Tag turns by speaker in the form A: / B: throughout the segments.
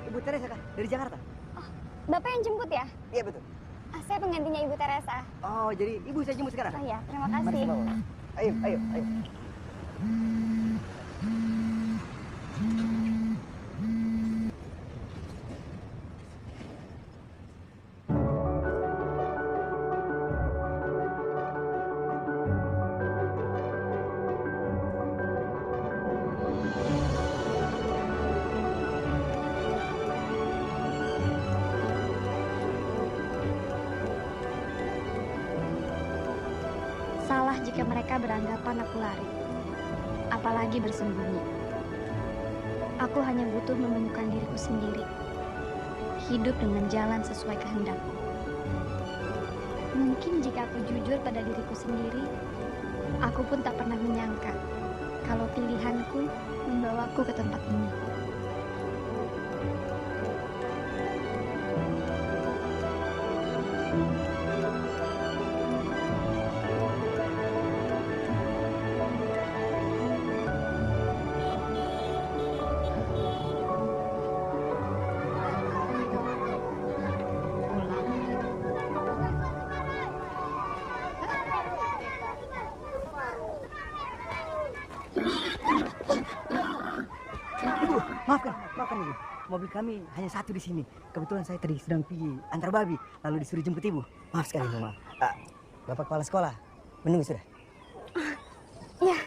A: Ibu Teresa kah? Dari Jakarta?
B: Oh, Bapak yang jemput ya?
A: Iya betul.
B: Saya penggantinya Ibu Teresa.
A: Oh, jadi ibu saya jemput sekarang?
B: Oh iya, terima
A: Mari
B: kasih.
A: saya bawa. Ayo, ayo, ayo.
B: Salah jika mereka beranggapan aku lari, apalagi bersembunyi. Aku hanya butuh menemukan diriku sendiri, hidup dengan jalan sesuai kehendakku. Mungkin jika aku jujur pada diriku sendiri, aku pun tak pernah menyangka kalau pilihanku membawaku ke tempat ini.
A: Maafkan ibu. Mobil kami hanya satu di sini. Kebetulan saya tadi sedang pergi antar babi, lalu disuruh jemput ibu. Maaf sekali ibu, maaf. Bapak kepala sekolah menunggu sudah.
B: Ya,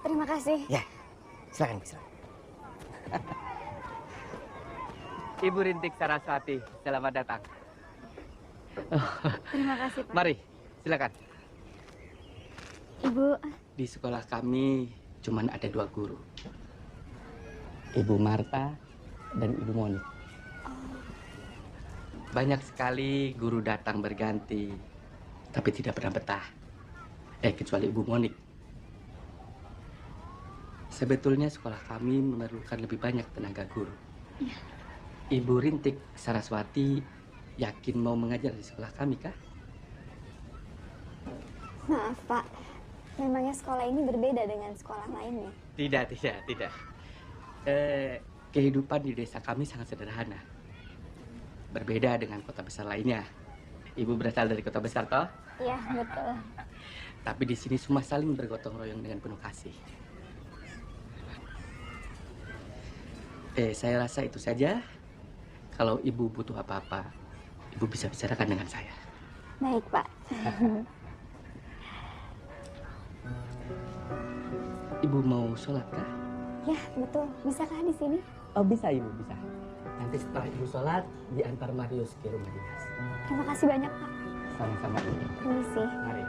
B: terima kasih.
A: Ya, silakan ibu, silakan.
C: Ibu Rintik Saraswati, selamat datang.
B: Terima kasih, Pak.
C: Mari, silakan.
B: Ibu,
C: Di sekolah kami cuman ada 2 guru. Ibu Marta dan Ibu Moni. Banyak sekali guru datang berganti, tapi tidak pernah betah. Kecuali Ibu Monik. Sebetulnya sekolah kami memerlukan lebih banyak tenaga guru.
B: Ya.
C: Ibu Rintik Saraswati yakin mau mengajar di sekolah kami, kah?
B: maaf Pak. Memangnya sekolah ini berbeda dengan sekolah lainnya?
C: Tidak. Kehidupan di desa kami sangat sederhana. Berbeda dengan kota besar lainnya. Ibu berasal dari kota besar, toh?
B: Iya, betul.
C: Tapi di sini semua saling bergotong royong dengan penuh kasih. Saya rasa itu saja. Kalau ibu butuh apa-apa, ibu bisa bicarakan dengan saya.
B: Baik, Pak.
C: Ibu mau sholat kah?
B: Ya, betul. Bisakah di sini?
C: Oh, bisa ibu, bisa. Nanti setelah ibu sholat, diantar Marius ke rumah dinas.
B: Terima kasih banyak, Pak.
C: Sama-sama ibu.
B: Permisi.
C: Mari.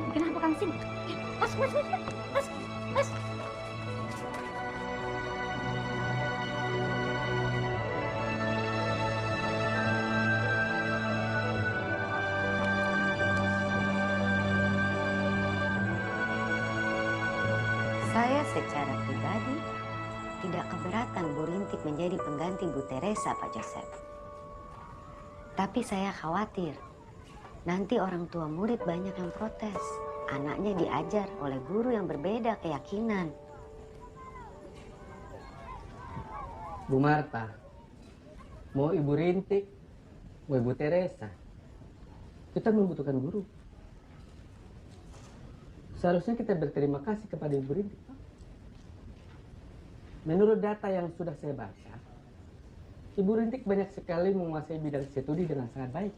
B: Kenapa kamu sini? Mas.
D: Saya secara pribadi tidak keberatan Bu Rintik menjadi pengganti Bu Teresa, Pak Joseph. Tapi saya khawatir nanti orang tua murid banyak yang protes. Anaknya diajar oleh guru yang berbeda keyakinan.
C: Bu Marta, mau Ibu Rintik, mau Ibu Teresa. Kita membutuhkan guru. Seharusnya kita berterima kasih kepada Ibu Rintik. Menurut data yang sudah saya baca, Ibu Rintik banyak sekali menguasai bidang studi dengan sangat baik.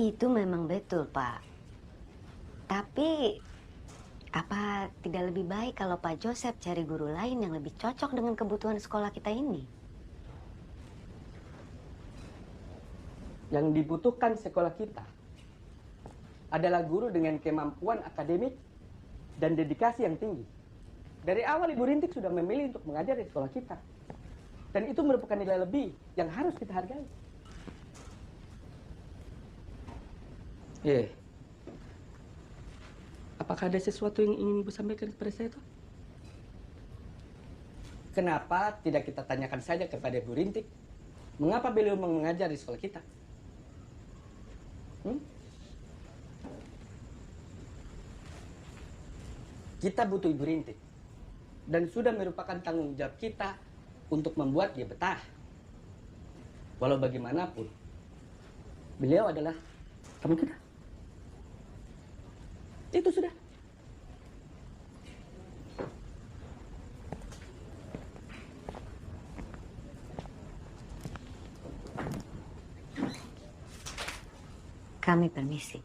D: Itu memang betul, Pak. Tapi, apa tidak lebih baik kalau Pak Joseph cari guru lain yang lebih cocok dengan kebutuhan sekolah kita ini?
C: Yang dibutuhkan sekolah kita adalah guru dengan kemampuan akademik dan dedikasi yang tinggi. Dari awal Ibu Rintik sudah memilih untuk mengajar di sekolah kita. Dan itu merupakan nilai lebih yang harus kita hargai. Apakah ada sesuatu yang ingin Ibu sampaikan kepada saya, toh? Kenapa tidak kita tanyakan saja kepada Ibu Rintik, mengapa beliau mengajar di sekolah kita? Kita butuh Ibu Rintik. Dan sudah merupakan tanggung jawab kita untuk membuat dia betah. Walau bagaimanapun, beliau adalah tamu kita. Itu sudah.
D: Kami permisi.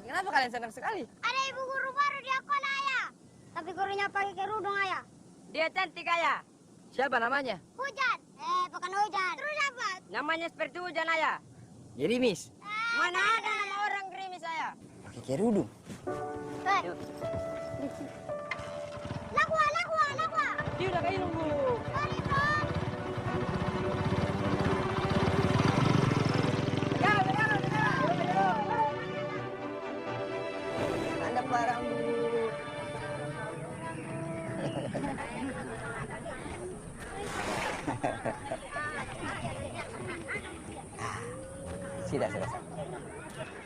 E: Kenapa kalian senang sekali?
F: Ada ibu guru baru di sekolah, Ayah. Tapi gurunya pakai kerudung, Ayah.
E: Dia cantik, Ayah. Siapa namanya?
F: Hujan. Bukan hujan. Terus apa?
E: Namanya seperti hujan, Ayah.
A: Gerimis.
E: Mana ada nama orang gerimis, Ayah?
A: Pakai kerudung.
F: Lakwa.
E: Dia udah kayak nunggu.
F: Sorry, bro.
A: Anda barang dulu. Sudah.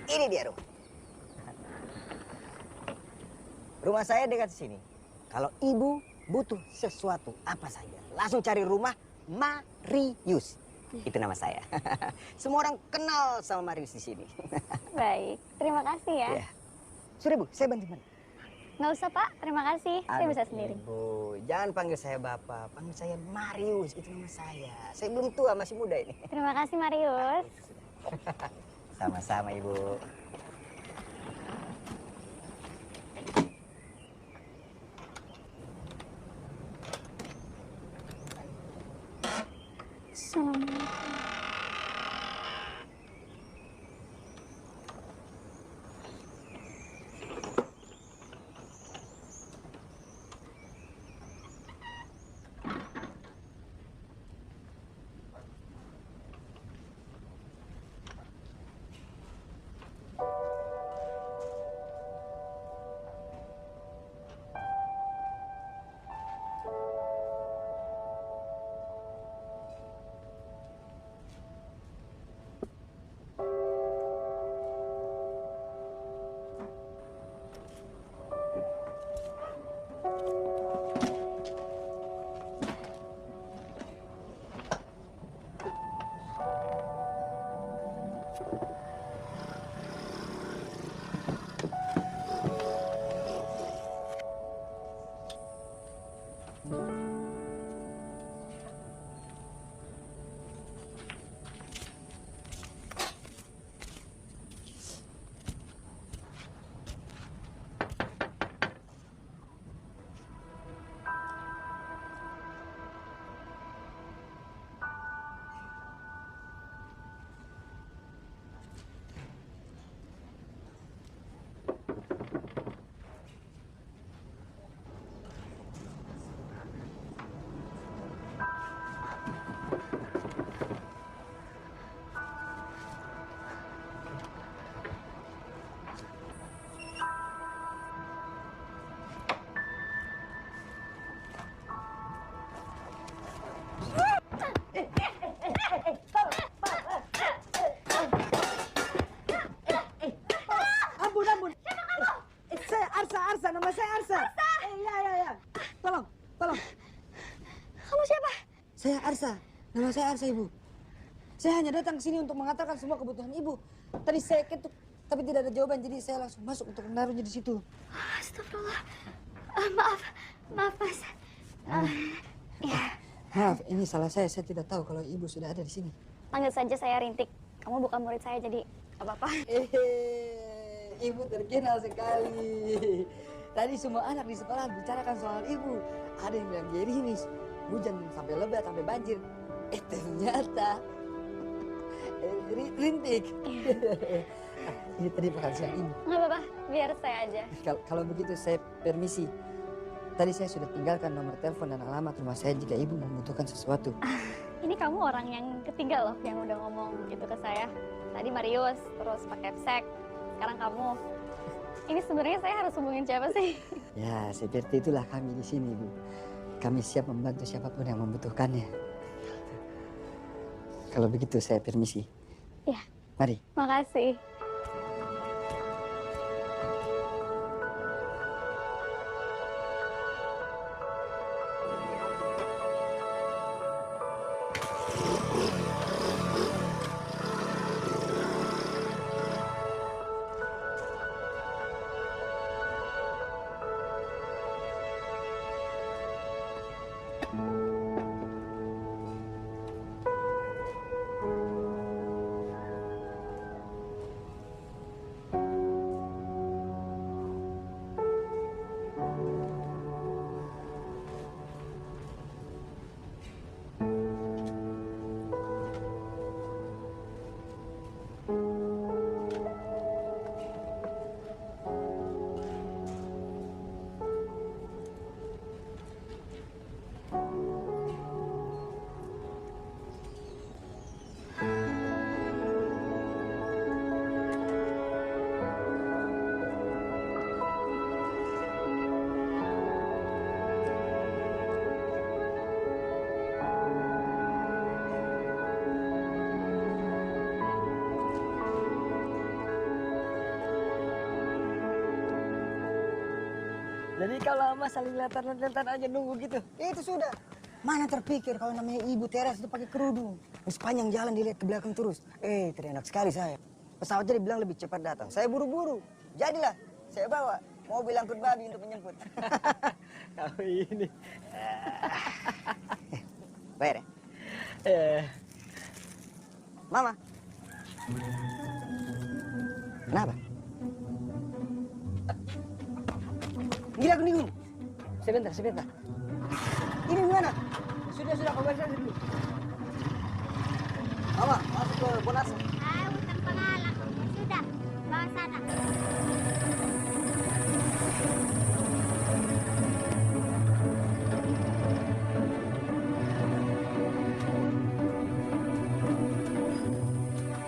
A: Ini dia rumah. Rumah saya dekat sini. Kalau ibu butuh sesuatu apa saja, langsung cari rumah Marius. Itu nama saya. Semua orang kenal sama Marius di sini.
B: Baik, terima kasih ya.
A: Ya. Sudah Bu, saya bantu.
B: Nggak usah Pak, terima kasih. Saya bisa sendiri.
A: Bu, jangan panggil saya Bapak, panggil saya Marius, itu nama saya. Saya belum tua, masih muda ini.
B: Terima kasih Marius.
A: Sama-sama Ibu.
B: Assalamualaikum.
A: Mama.
B: Kamu siapa?
A: Saya Arsa. Nama saya Arsa, Ibu. Saya hanya datang ke sini untuk mengatakan semua kebutuhan Ibu. Tadi saya ketuk, tapi tidak ada jawaban, jadi saya langsung masuk untuk menaruhnya di situ.
B: Astagfirullah. Maaf Mas. Ya,
A: Maaf, ini salah saya tidak tahu kalau Ibu sudah ada di sini.
B: panggil saja saya Rintik. Kamu bukan murid saya, jadi gak apa-apa.
A: Ibu terkenal sekali. Tadi semua anak di sekolah bicarakan soal Ibu. Ada yang bilang gerimis, hujan sampai lebat, sampai banjir. Ternyata Rintik. Ini tadi makan siang Ibu.
B: Gak apa-apa, biar saya aja.
A: Kalau begitu saya permisi. Tadi saya sudah tinggalkan nomor telepon dan alamat rumah saya jika Ibu membutuhkan sesuatu.
B: Ini kamu orang yang ketiga loh yang udah ngomong gitu ke saya. Tadi Marius, terus pakai Epsek, sekarang kamu. Ini sebenarnya saya harus hubungin siapa sih?
A: Ya, seperti itulah kami di sini, Bu. Kami siap membantu siapapun yang membutuhkannya. Kalau begitu saya permisi.
B: Ya.
A: Mari.
B: Makasih.
A: Jadi kalau lama saling lihat-lihat aja nunggu gitu. Itu sudah. Mana terpikir kalau namanya Ibu Teres itu pakai kerudung. Sepanjang jalan dilihat ke belakang terus. Terenak sekali saya. Pesawatnya dibilang lebih cepat datang. Saya buru-buru. Jadilah, saya bawa mobil angkut babi untuk menjemput.
C: Kau ini.
A: Bayar ya? Mama. Kenapa? Gila aku nih. Sebentar. Ini gimana? Sudah konversasi dulu. Mama, masuk ke Bonasa.
F: Bukan pengalah. Ya sudah, bawa sana.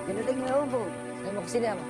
A: Ini tinggal umum. Saya mau kesini apa?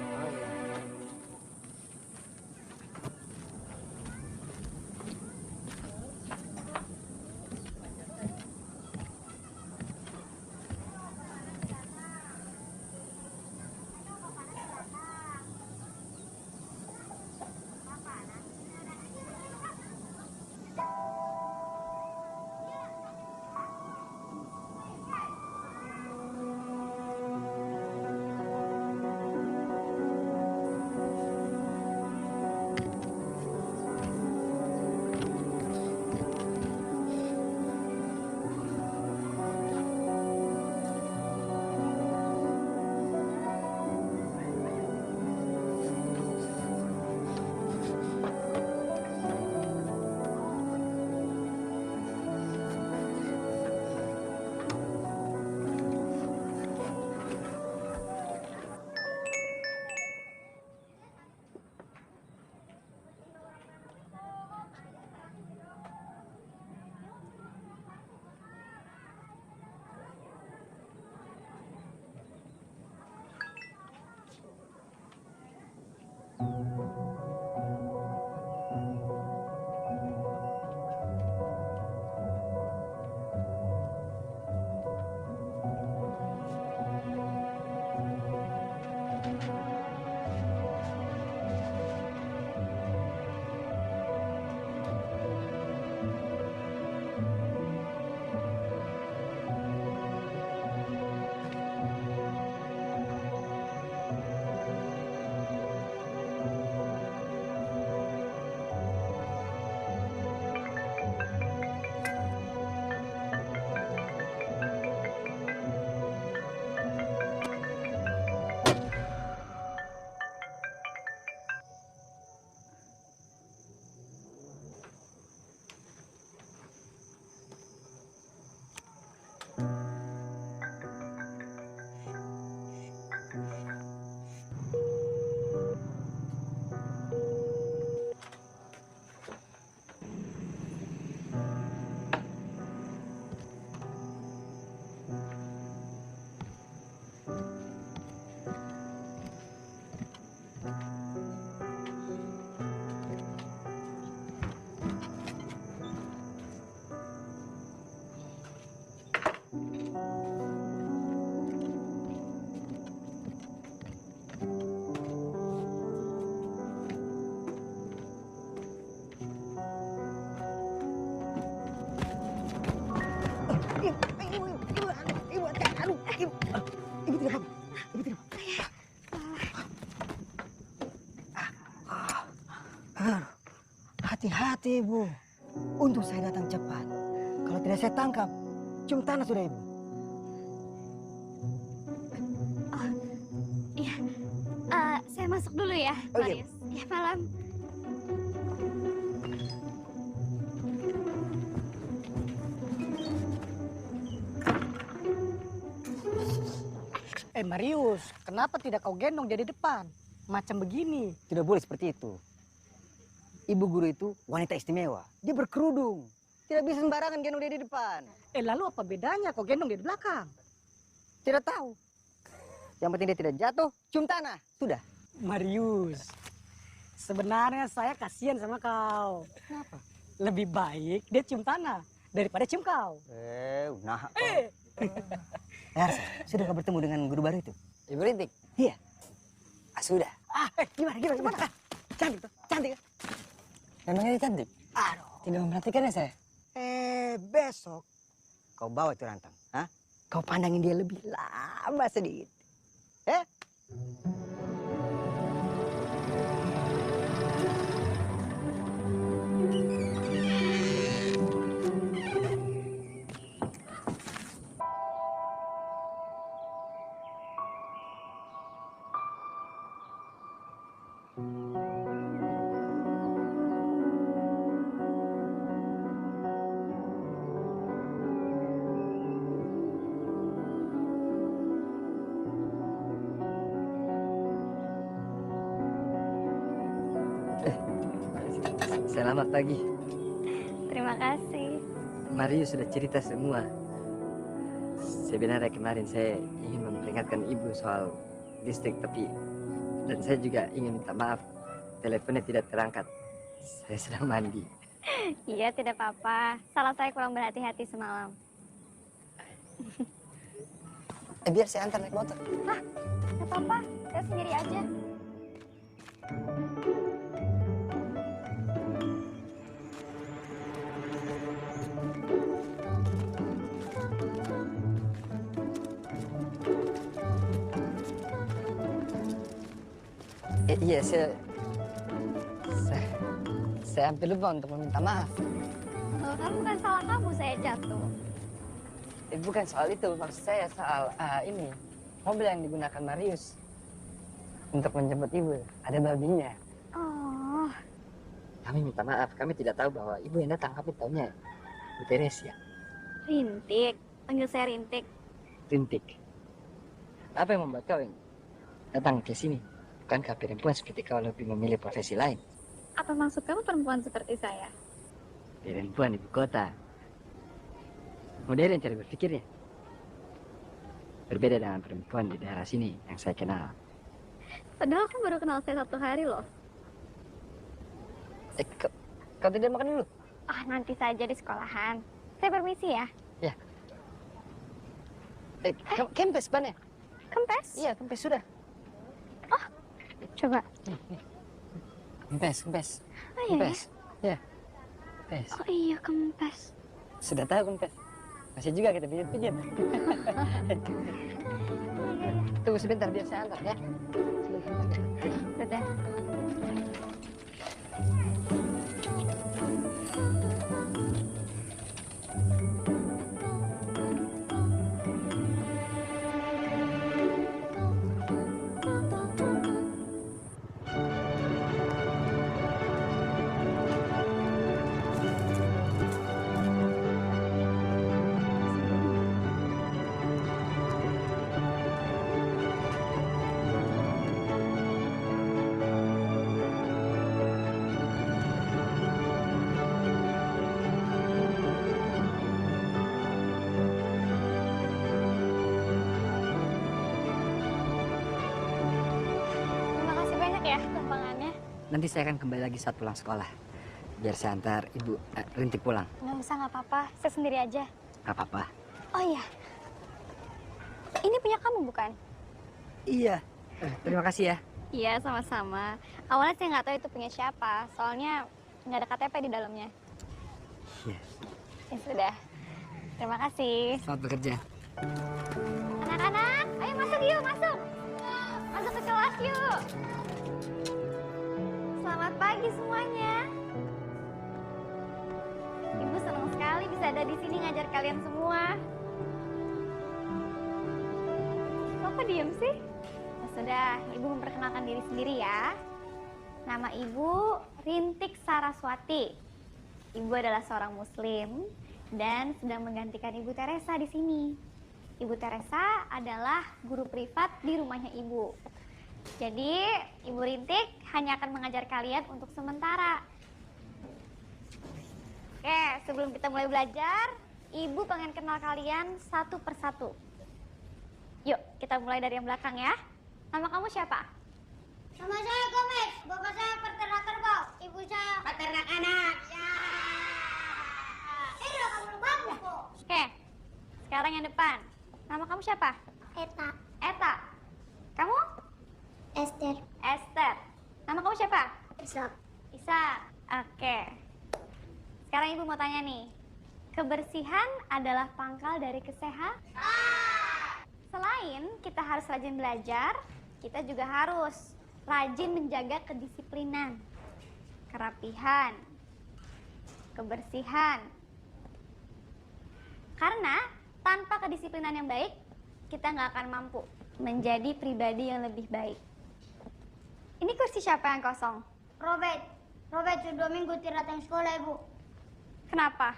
A: Ibu tidak apa-apa. Ibu tidak apa-apa. Hati-hati, Ibu. Untung saya datang cepat. Kalau tidak saya tangkap, cium tanah sudah, Ibu.
B: Iya. Saya masuk dulu ya,
A: Oh, iya.
B: Marius. Ya, malam.
G: Marius, kenapa tidak kau gendong jadi depan? Macam begini.
A: Tidak boleh seperti itu. Ibu guru itu wanita istimewa. Dia berkerudung. Tidak bisa sembarangan gendong dia di depan.
G: Lalu apa bedanya kau gendong dia di belakang?
A: Tidak tahu. Yang penting dia tidak jatuh, cium tanah. Sudah.
G: Marius, sebenarnya saya kasihan sama kau.
A: Kenapa?
G: Lebih baik dia cium tanah daripada cium kau.
A: Nah. Yarsa, sudah kau bertemu dengan guru baru itu?
C: Ibu Rintik.
A: Iya.
C: Sudah.
A: Gimana? Cantik tuh, cantik.
C: Memangnya dia cantik?
A: Aduh.
C: Tidak memperhatikannya saya.
A: Besok kau bawa itu rantang. Hah? Kau pandangin dia lebih lama sedikit.
C: Selamat pagi.
B: Terima kasih.
C: Marius sudah cerita semua. Sebenarnya kemarin saya ingin memperingatkan ibu soal listrik, dan saya juga ingin minta maaf. Teleponnya tidak terangkat. Saya sedang mandi.
B: Iya, tidak apa-apa. Salah saya kurang berhati-hati semalam.
C: Biar saya antar naik motor.
B: Tidak apa-apa, saya sendiri aja.
C: Iya, saya hampir lupa untuk meminta maaf.
B: Kan bukan salah kamu saya jatuh.
C: Bukan soal itu, maksud saya soal ini mobil yang digunakan Marius untuk menjemput ibu. Ada babinya.
B: Oh,
C: Kami minta maaf, kami tidak tahu bahwa ibu yang datang. Kami tahunya Bu Teresia.
B: Rintik. Panggil saya Rintik.
C: Rintik. Apa yang membuat kau yang datang ke sini? Bukankah perempuan seperti kau lebih memilih profesi lain?
B: Apa maksud kamu perempuan seperti saya?
C: Perempuan ibu kota. Modern cara berpikirnya. Berbeda dengan perempuan di daerah sini yang saya kenal.
B: Padahal aku baru kenal saya 1 hari loh.
C: Kau tidak makan dulu?
B: Nanti saja di sekolahan. Saya permisi ya.
C: Ya. Kempes bannya?
B: Kempes?
C: Iya, kempes sudah.
B: Coba.
C: Kempes.
B: Oh iya.
C: Kempes. Ya. Kempes.
B: Oh iya, kempes.
C: Sudah tahu kempes. Masih juga kita pijat-pijat. Tunggu sebentar biar saya antar ya.
B: Sudah. Terima kasih banyak ya tumpangannya.
C: Nanti saya akan kembali lagi saat pulang sekolah. Biar saya antar ibu Rintik pulang.
B: Nggak usah, nggak apa-apa. Saya sendiri aja.
C: Gak apa-apa.
B: Oh iya, Ini punya kamu bukan?
E: Iya. Terima kasih ya.
B: Iya, sama-sama. Awalnya saya nggak tahu itu punya siapa, soalnya nggak ada KTP di dalamnya.
E: Iya.
B: Ya sudah. Terima kasih.
E: Selamat bekerja.
B: Anak-anak, ayo masuk yuk, masuk. Masuk ke kelas yuk. Selamat pagi semuanya. Ibu senang sekali bisa ada di sini ngajar kalian semua. Kok diem sih? Ya sudah, Ibu memperkenalkan diri sendiri ya. Nama Ibu Rintik Saraswati. Ibu adalah seorang Muslim dan sedang menggantikan Ibu Teresa di sini. Ibu Teresa adalah guru privat di rumahnya Ibu. Jadi, Ibu Rintik hanya akan mengajar kalian untuk sementara. Oke, sebelum kita mulai belajar, Ibu pengen kenal kalian satu persatu. Yuk, kita mulai dari yang belakang ya. Nama kamu siapa?
F: Nama saya Gomez, bapak saya peternak kerbau, ibu saya peternak anak. Ya. Ini kamu bagus kok.
B: Oke, sekarang yang depan. Nama kamu siapa?
F: Eta,
B: Eta. Kamu?
F: Esther,
B: Esther. Nama kamu siapa?
F: Isak.
B: Isa. Oke. Sekarang Ibu mau tanya nih. Kebersihan adalah pangkal dari kesehatan. Selain kita harus rajin belajar, kita juga harus rajin menjaga kedisiplinan, kerapihan, kebersihan. Karena tanpa kedisiplinan yang baik, kita nggak akan mampu menjadi pribadi yang lebih baik. Ini kursi siapa yang kosong?
F: Robert, Robert sudah 2 minggu tidak datang sekolah ibu.
B: Kenapa?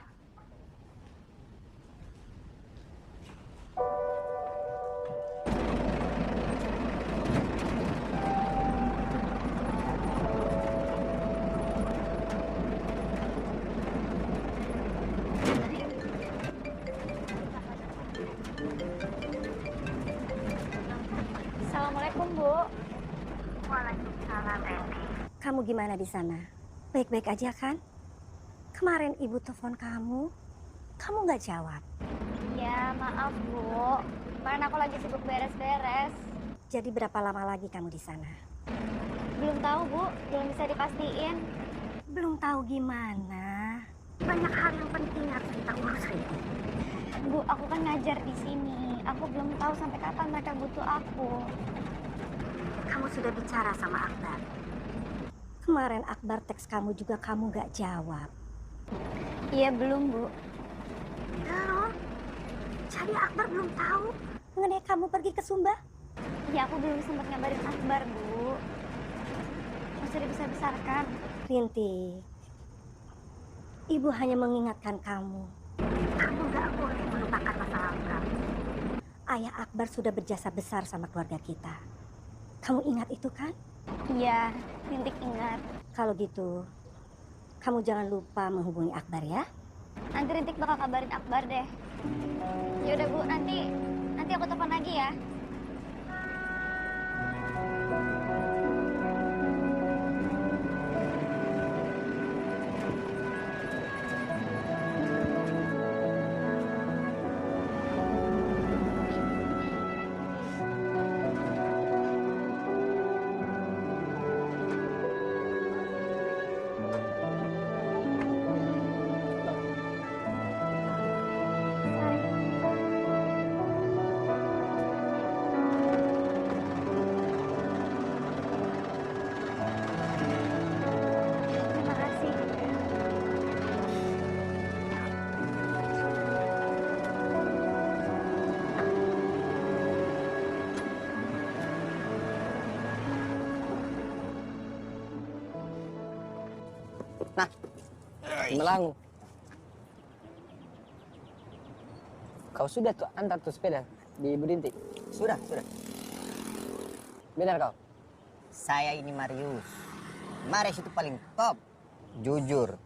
B: Assalamualaikum, Bu.
H: Waalaikumsalam, Eni. Kamu gimana di sana? Baik-baik aja kan? Kemarin ibu telepon kamu nggak jawab.
B: Ya, maaf, Bu. Kemarin aku lagi sibuk beres-beres.
H: Jadi berapa lama lagi kamu di sana?
B: Belum tahu, Bu. Belum bisa dipastiin.
H: Belum tahu gimana? Banyak hal yang penting harus kita urus, Riti.
B: Bu, aku kan ngajar di sini. Aku belum tahu sampai kapan mereka butuh aku.
H: Kamu sudah bicara sama Akbar? Kemarin Akbar teks kamu juga kamu nggak jawab.
B: Iya, belum, Bu.
H: Belum? Jadi Akbar belum tahu mengenai kamu pergi ke Sumba?
B: Ya, aku belum sempat ngabarin Akbar, Bu. Masih dibesar-besarkan.
H: Rintik, Ibu hanya mengingatkan kamu. Kamu nggak boleh melupakan masa lalu kamu. Ayah Akbar sudah berjasa besar sama keluarga kita. Kamu ingat itu kan?
B: Iya, Rintik ingat.
H: Kalau gitu, kamu jangan lupa menghubungi Akbar ya.
B: Nanti Rintik bakal kabarin Akbar deh. Yaudah, Bu, nanti aku telepon lagi ya. Terima kasih.
A: Nah, Melangu. Kau sudah tuh antar tuh sepeda di Ibu Rintik? Sudah. Benar kau? Saya ini Marius. Marius itu paling top. Jujur.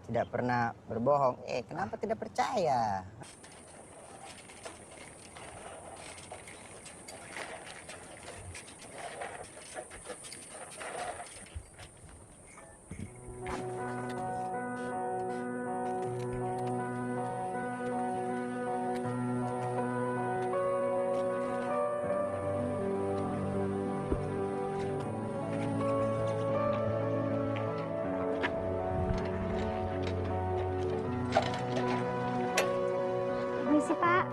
A: Tidak pernah berbohong. Kenapa tidak percaya?
B: Permisi, Pak.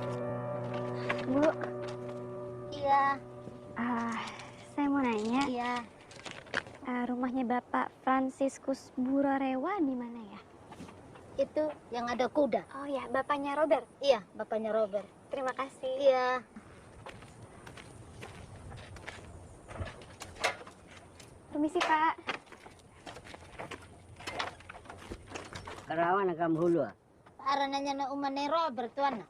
B: Bu.
F: Iya,
B: Saya mau nanya,
F: iya.
B: rumahnya Bapak Franciscus Burarewa di mana ya?
F: Itu yang ada kuda.
B: Oh ya, bapaknya Robert.
F: Iya, bapaknya Robert.
B: Terima kasih.
F: Iya.
B: Permisi, Pak.
E: Karawan agam hulu.
F: Arananya na umane Robert tuan.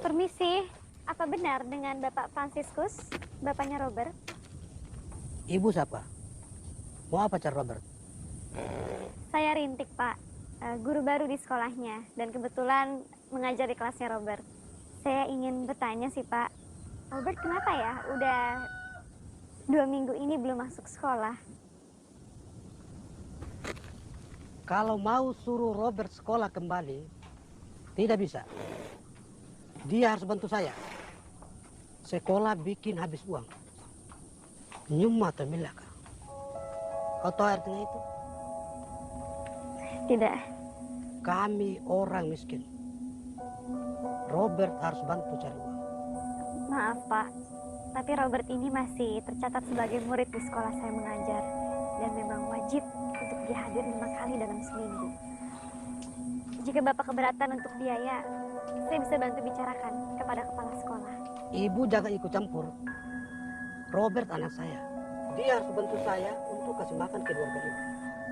B: Permisi, apa benar dengan Bapak Franciscus, bapaknya Robert?
G: Ibu siapa? Mau apa Cak Robert?
B: Saya Rintik, Pak. Guru baru di sekolahnya dan kebetulan mengajar di kelasnya Robert. Saya ingin bertanya sih, Pak. Robert kenapa ya udah 2 minggu ini belum masuk sekolah?
G: Kalau mau suruh Robert sekolah kembali, tidak bisa. Dia harus bantu saya. Sekolah bikin habis uang. Nyuma temilaka. Kau tahu artinya itu?
B: Tidak.
G: Kami orang miskin. Robert harus bantu cari uang.
B: Maaf, Pak. Tapi Robert ini masih tercatat sebagai murid di sekolah saya mengajar. Dan memang wajib untuk dia hadir 5 kali dalam seminggu. Jika Bapak keberatan untuk biaya, saya bisa bantu bicarakan kepada kepala sekolah.
G: Ibu jangan ikut campur. Robert anak saya. Dia harus bantu saya untuk kasih makan kedua beliau.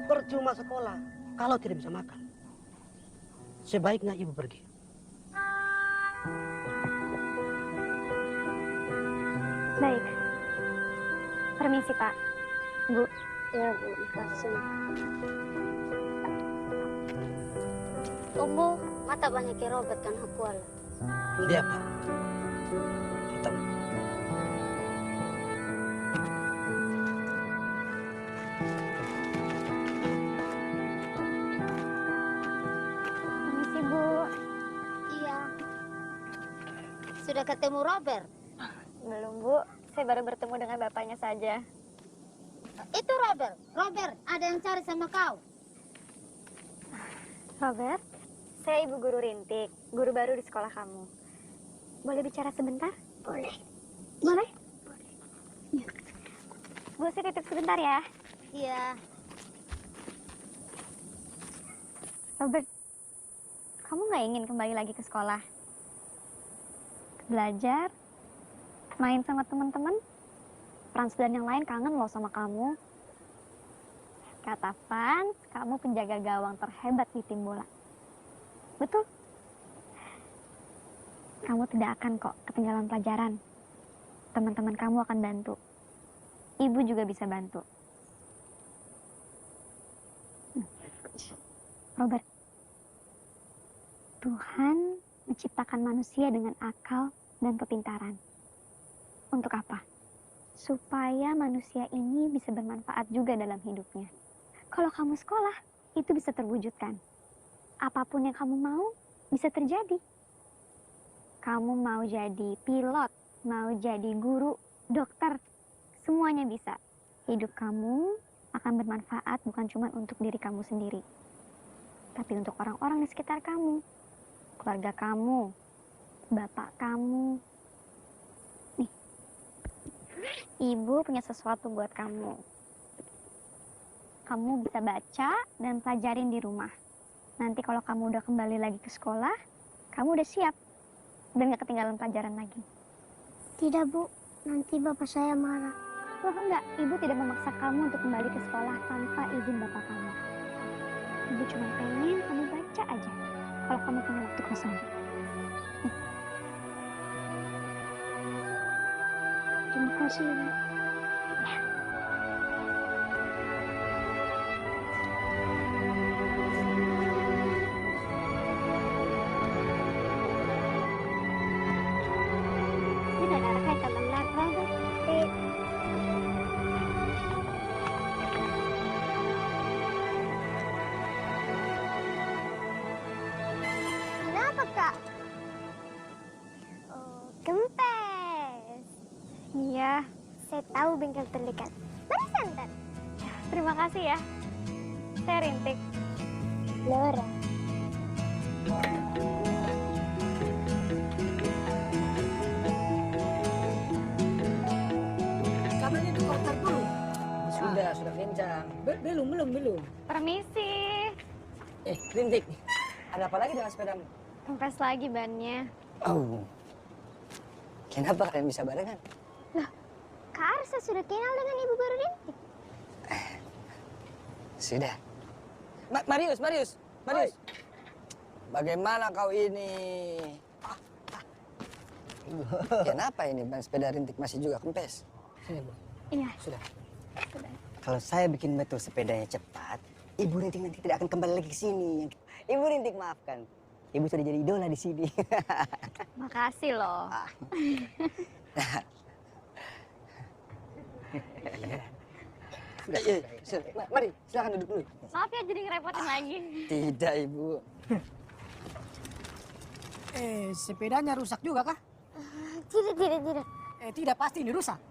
G: Percuma sekolah kalau tidak bisa makan. Sebaiknya ibu pergi.
B: Baik. Permisi, Pak. Bu.
F: Ya, Bu, makasih. Umbu, mata banyak ke Robert kan hakual.
G: Dia apa? Hitam.
B: Permisi, Bu.
F: Iya. Sudah ketemu Robert?
B: Belum, Bu. Saya baru bertemu dengan bapaknya saja.
F: Itu Robert. Robert, ada yang cari sama kau.
B: Robert, saya Ibu Guru Rintik, guru baru di sekolah kamu. Boleh bicara sebentar?
F: Boleh.
B: Boleh? Boleh. Bu, saya titip sebentar ya.
F: Iya.
B: Robert, kamu nggak ingin kembali lagi ke sekolah? Belajar, main sama teman-teman? Frans dan yang lain kangen loh sama kamu. Kata Frans, kamu penjaga gawang terhebat di tim bola. Betul? Kamu tidak akan kok ketinggalan pelajaran. Teman-teman kamu akan bantu. Ibu juga bisa bantu. Robert, Tuhan menciptakan manusia dengan akal dan kepintaran. Untuk apa? Supaya manusia ini bisa bermanfaat juga dalam hidupnya. Kalau kamu sekolah, itu bisa terwujudkan. Apapun yang kamu mau, bisa terjadi. Kamu mau jadi pilot, mau jadi guru, dokter, semuanya bisa. Hidup kamu akan bermanfaat bukan cuma untuk diri kamu sendiri, tapi untuk orang-orang di sekitar kamu, keluarga kamu, bapak kamu. Nih, Ibu punya sesuatu buat kamu. Kamu bisa baca dan pelajarin di rumah. Nanti kalau kamu udah kembali lagi ke sekolah, kamu udah siap dan gak ketinggalan pelajaran lagi.
F: Tidak, Bu. Nanti bapak saya marah.
B: Loh enggak, Ibu tidak memaksa kamu untuk kembali ke sekolah tanpa izin bapak kamu. Ibu cuma pengen kamu baca aja kalau kamu punya waktu kosong.
F: Terima kasih, Bu.
B: Tidak ada kaitan dengan Robert.
F: Kenapa, Kak?
B: Oh, kempes. Iya,
F: saya tahu bengkel terdekat. Mari santan.
B: Terima kasih ya. Saya Rintik.
F: Laura.
G: Kamarnya itu kotor dulu. Sudah kencang. Belum.
B: Permisi.
A: Rintik, ada apa lagi dengan sepedamu?
B: Kempes lagi bannya.
A: Oh, kenapa kalian bisa barengan?
F: Kak Arsa sudah kenal dengan Ibu Guru Rintik.
A: Sudah. Marius. Bagaimana kau ini? Kenapa ini ban sepeda Rintik masih juga kempes?
B: Iya.
A: Sudah. Kalau saya bikin betul sepedanya cepat, Ibu Rintik nanti tidak akan kembali lagi ke sini. Ibu Rintik maafkan. Ibu sudah jadi idola di sini.
B: Makasih loh.
A: Sudah. Mari, silakan duduk dulu.
B: Maaf ya jadi ngerepotin lagi.
A: Tidak, Ibu.
G: Sepedanya rusak juga kah?
F: Tidak.
G: Tidak, pasti ini rusak.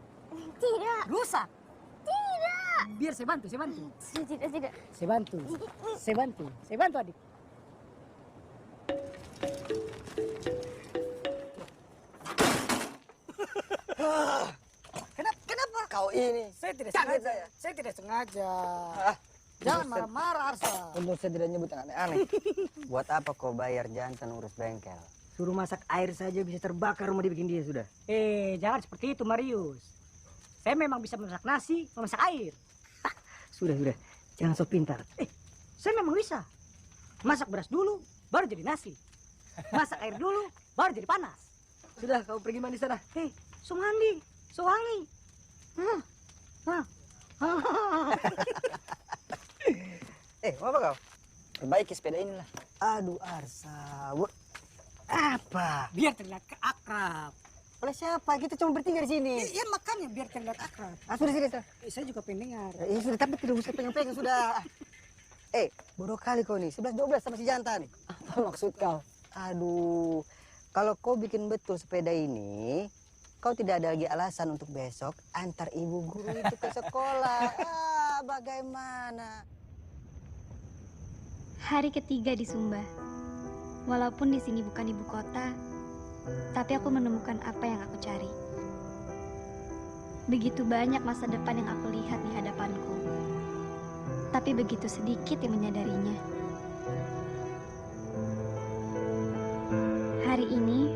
F: Tidak.
G: Rusak.
F: Tidak.
G: Biar saya bantu.
F: Tidak.
G: Saya bantu adik. Kenapa?
A: Kau ini.
G: Saya tidak
A: Kaget
G: sengaja.
A: saya.
G: Saya tidak sengaja.
A: Ah,
G: Jangan marah-marah, Arsa.
A: Untung saya tidak nyebut yang aneh-aneh. Buat apa kau bayar jantan urus bengkel? Suruh masak air saja bisa terbakar rumah dibikin dia sudah.
G: Jangan seperti itu, Marius. Saya memang bisa memasak nasi, memasak air.
A: Sudah. Jangan sok pintar.
G: Saya memang bisa. Masak beras dulu, baru jadi nasi. Masak air dulu, baru jadi panas.
A: Sudah, kau pergi mandi sana.
G: So mandi, so wangi.
A: Mau apa kau? Perbaiki sepeda inilah. Aduh, Arsa. Apa?
G: Biar terlihat akrab.
A: Oleh siapa? Kita cuma bertiga di sini.
G: Iya makanya biar terlihat akrab.
A: Sudah.
G: Saya juga pendengar.
A: Sudah, tapi tidak usah pegang-pegang, sudah. Bodoh kali kau nih. 11-12 sama si jantan. Apa maksud kau? Aduh, kalau kau bikin betul sepeda ini, kau tidak ada lagi alasan untuk besok antar ibu guru itu ke sekolah. Bagaimana?
B: Hari ketiga di Sumba. Walaupun di sini bukan ibu kota, tapi aku menemukan apa yang aku cari. Begitu banyak masa depan yang aku lihat di hadapanku. Tapi begitu sedikit yang menyadarinya. Hari ini,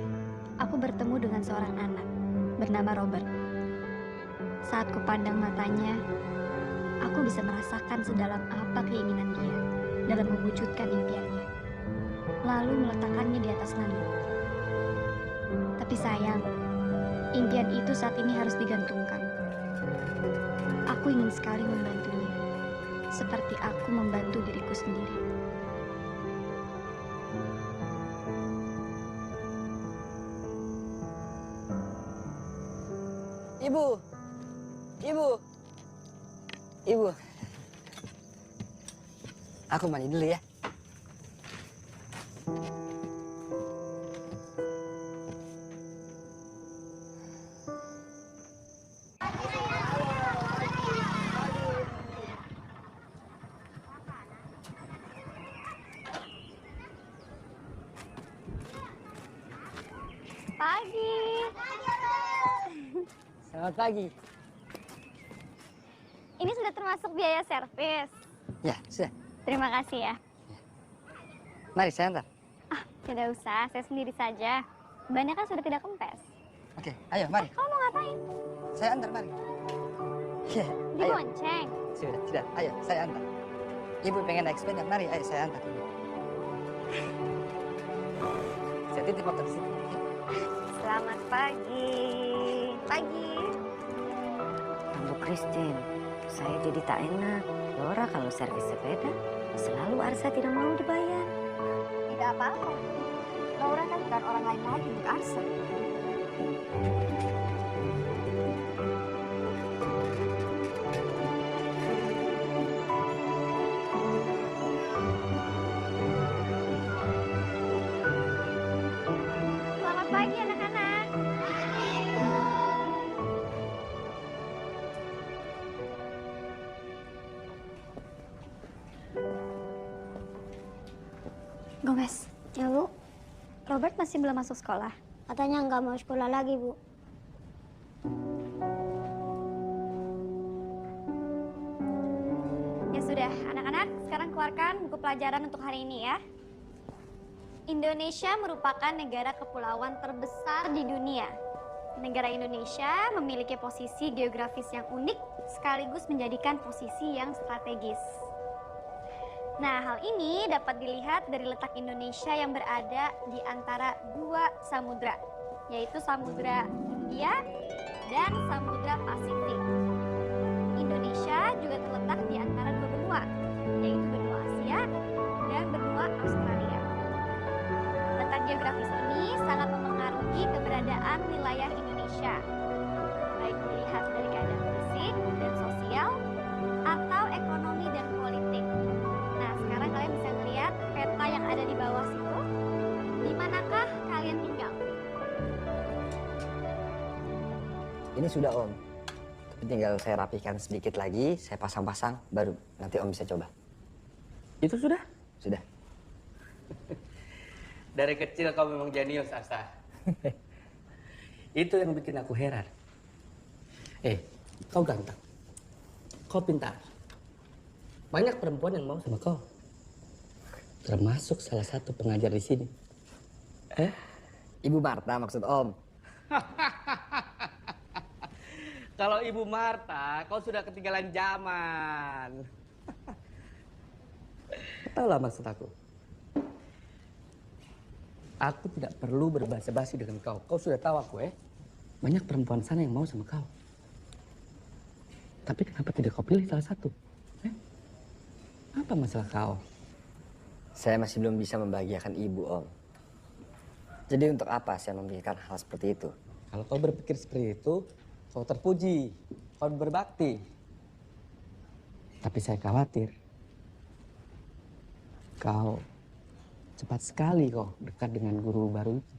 B: aku bertemu dengan seorang anak bernama Robert. Saat kupandang matanya, aku bisa merasakan sedalam apa keinginan dia dalam mewujudkan impiannya, lalu meletakkannya di atas langit. Tapi sayang, impian itu saat ini harus digantungkan. Aku ingin sekali membantunya, seperti aku membantu diriku sendiri.
A: Ibu. Aku mandi dulu ya.
B: Pagi.
A: Selamat pagi.
B: Ini sudah termasuk biaya servis.
A: Ya, sudah.
B: Terima kasih ya.
A: Mari saya antar.
B: Tidak usah, saya sendiri saja. Bannya kan sudah tidak kempes.
A: Oke, ayo mari.
B: Kamu mau ngapain?
A: Saya antar, mari. Ya, ayo.
B: Dibonceng.
A: Sudah. Ayo, saya antar. Ibu pengen naik sepeda, mari. Ayo, saya antar. Saya titip motor di sini.
D: Selamat pagi.
B: Pagi.
D: Bu Christine, saya jadi tak enak. Laura kalau servis sepeda, selalu Arsa tidak mau dibayar.
B: Tidak apa-apa. Laura kan bukan orang lain lagi untuk Arsa. Selamat pagi anak-anak. Gomez,
F: Ya, Bu.
B: Robert masih belum masuk sekolah.
F: Katanya nggak mau sekolah lagi, Bu.
B: Ya sudah, anak-anak, sekarang keluarkan buku pelajaran untuk hari ini ya. Indonesia merupakan negara kepulauan terbesar di dunia. Negara Indonesia memiliki posisi geografis yang unik sekaligus menjadikan posisi yang strategis. Nah, hal ini dapat dilihat dari letak Indonesia yang berada di antara dua samudra, yaitu Samudra Hindia dan Samudra Pasifik. Indonesia juga terletak di antara dua benua, yaitu benua Asia dan benua Australia. Letak geografis ini sangat mempengaruhi keberadaan wilayah Indonesia, baik dilihat dari keadaan fisik dan sosial, atau ekonomi dan politik. Nah, sekarang kalian bisa melihat peta yang ada di bawah situ. Di manakah kalian tinggal?
A: Ini sudah Om. Tapi tinggal saya rapikan sedikit lagi, saya pasang-pasang, baru nanti Om bisa coba.
C: Itu sudah?
A: Sudah.
C: Dari kecil kau memang jenius, Asa. Itu yang bikin aku heran. Kau ganteng. Kau pintar. Banyak perempuan yang mau sama kau. Termasuk salah satu pengajar di sini.
A: Ibu Marta maksud Om.
C: Kalau Ibu Marta, kau sudah ketinggalan zaman. Tahu lah maksud aku. Aku tidak perlu berbahasa-basi dengan kau. Kau sudah tahu aku, Banyak perempuan sana yang mau sama kau. Tapi kenapa tidak kau pilih salah satu? Apa masalah kau?
A: Saya masih belum bisa membahagiakan Ibu Om. Jadi untuk apa saya memikirkan hal seperti itu?
C: Kalau kau berpikir seperti itu, kau terpuji, kau berbakti. Tapi saya khawatir. Kau cepat sekali kok dekat dengan guru baru itu.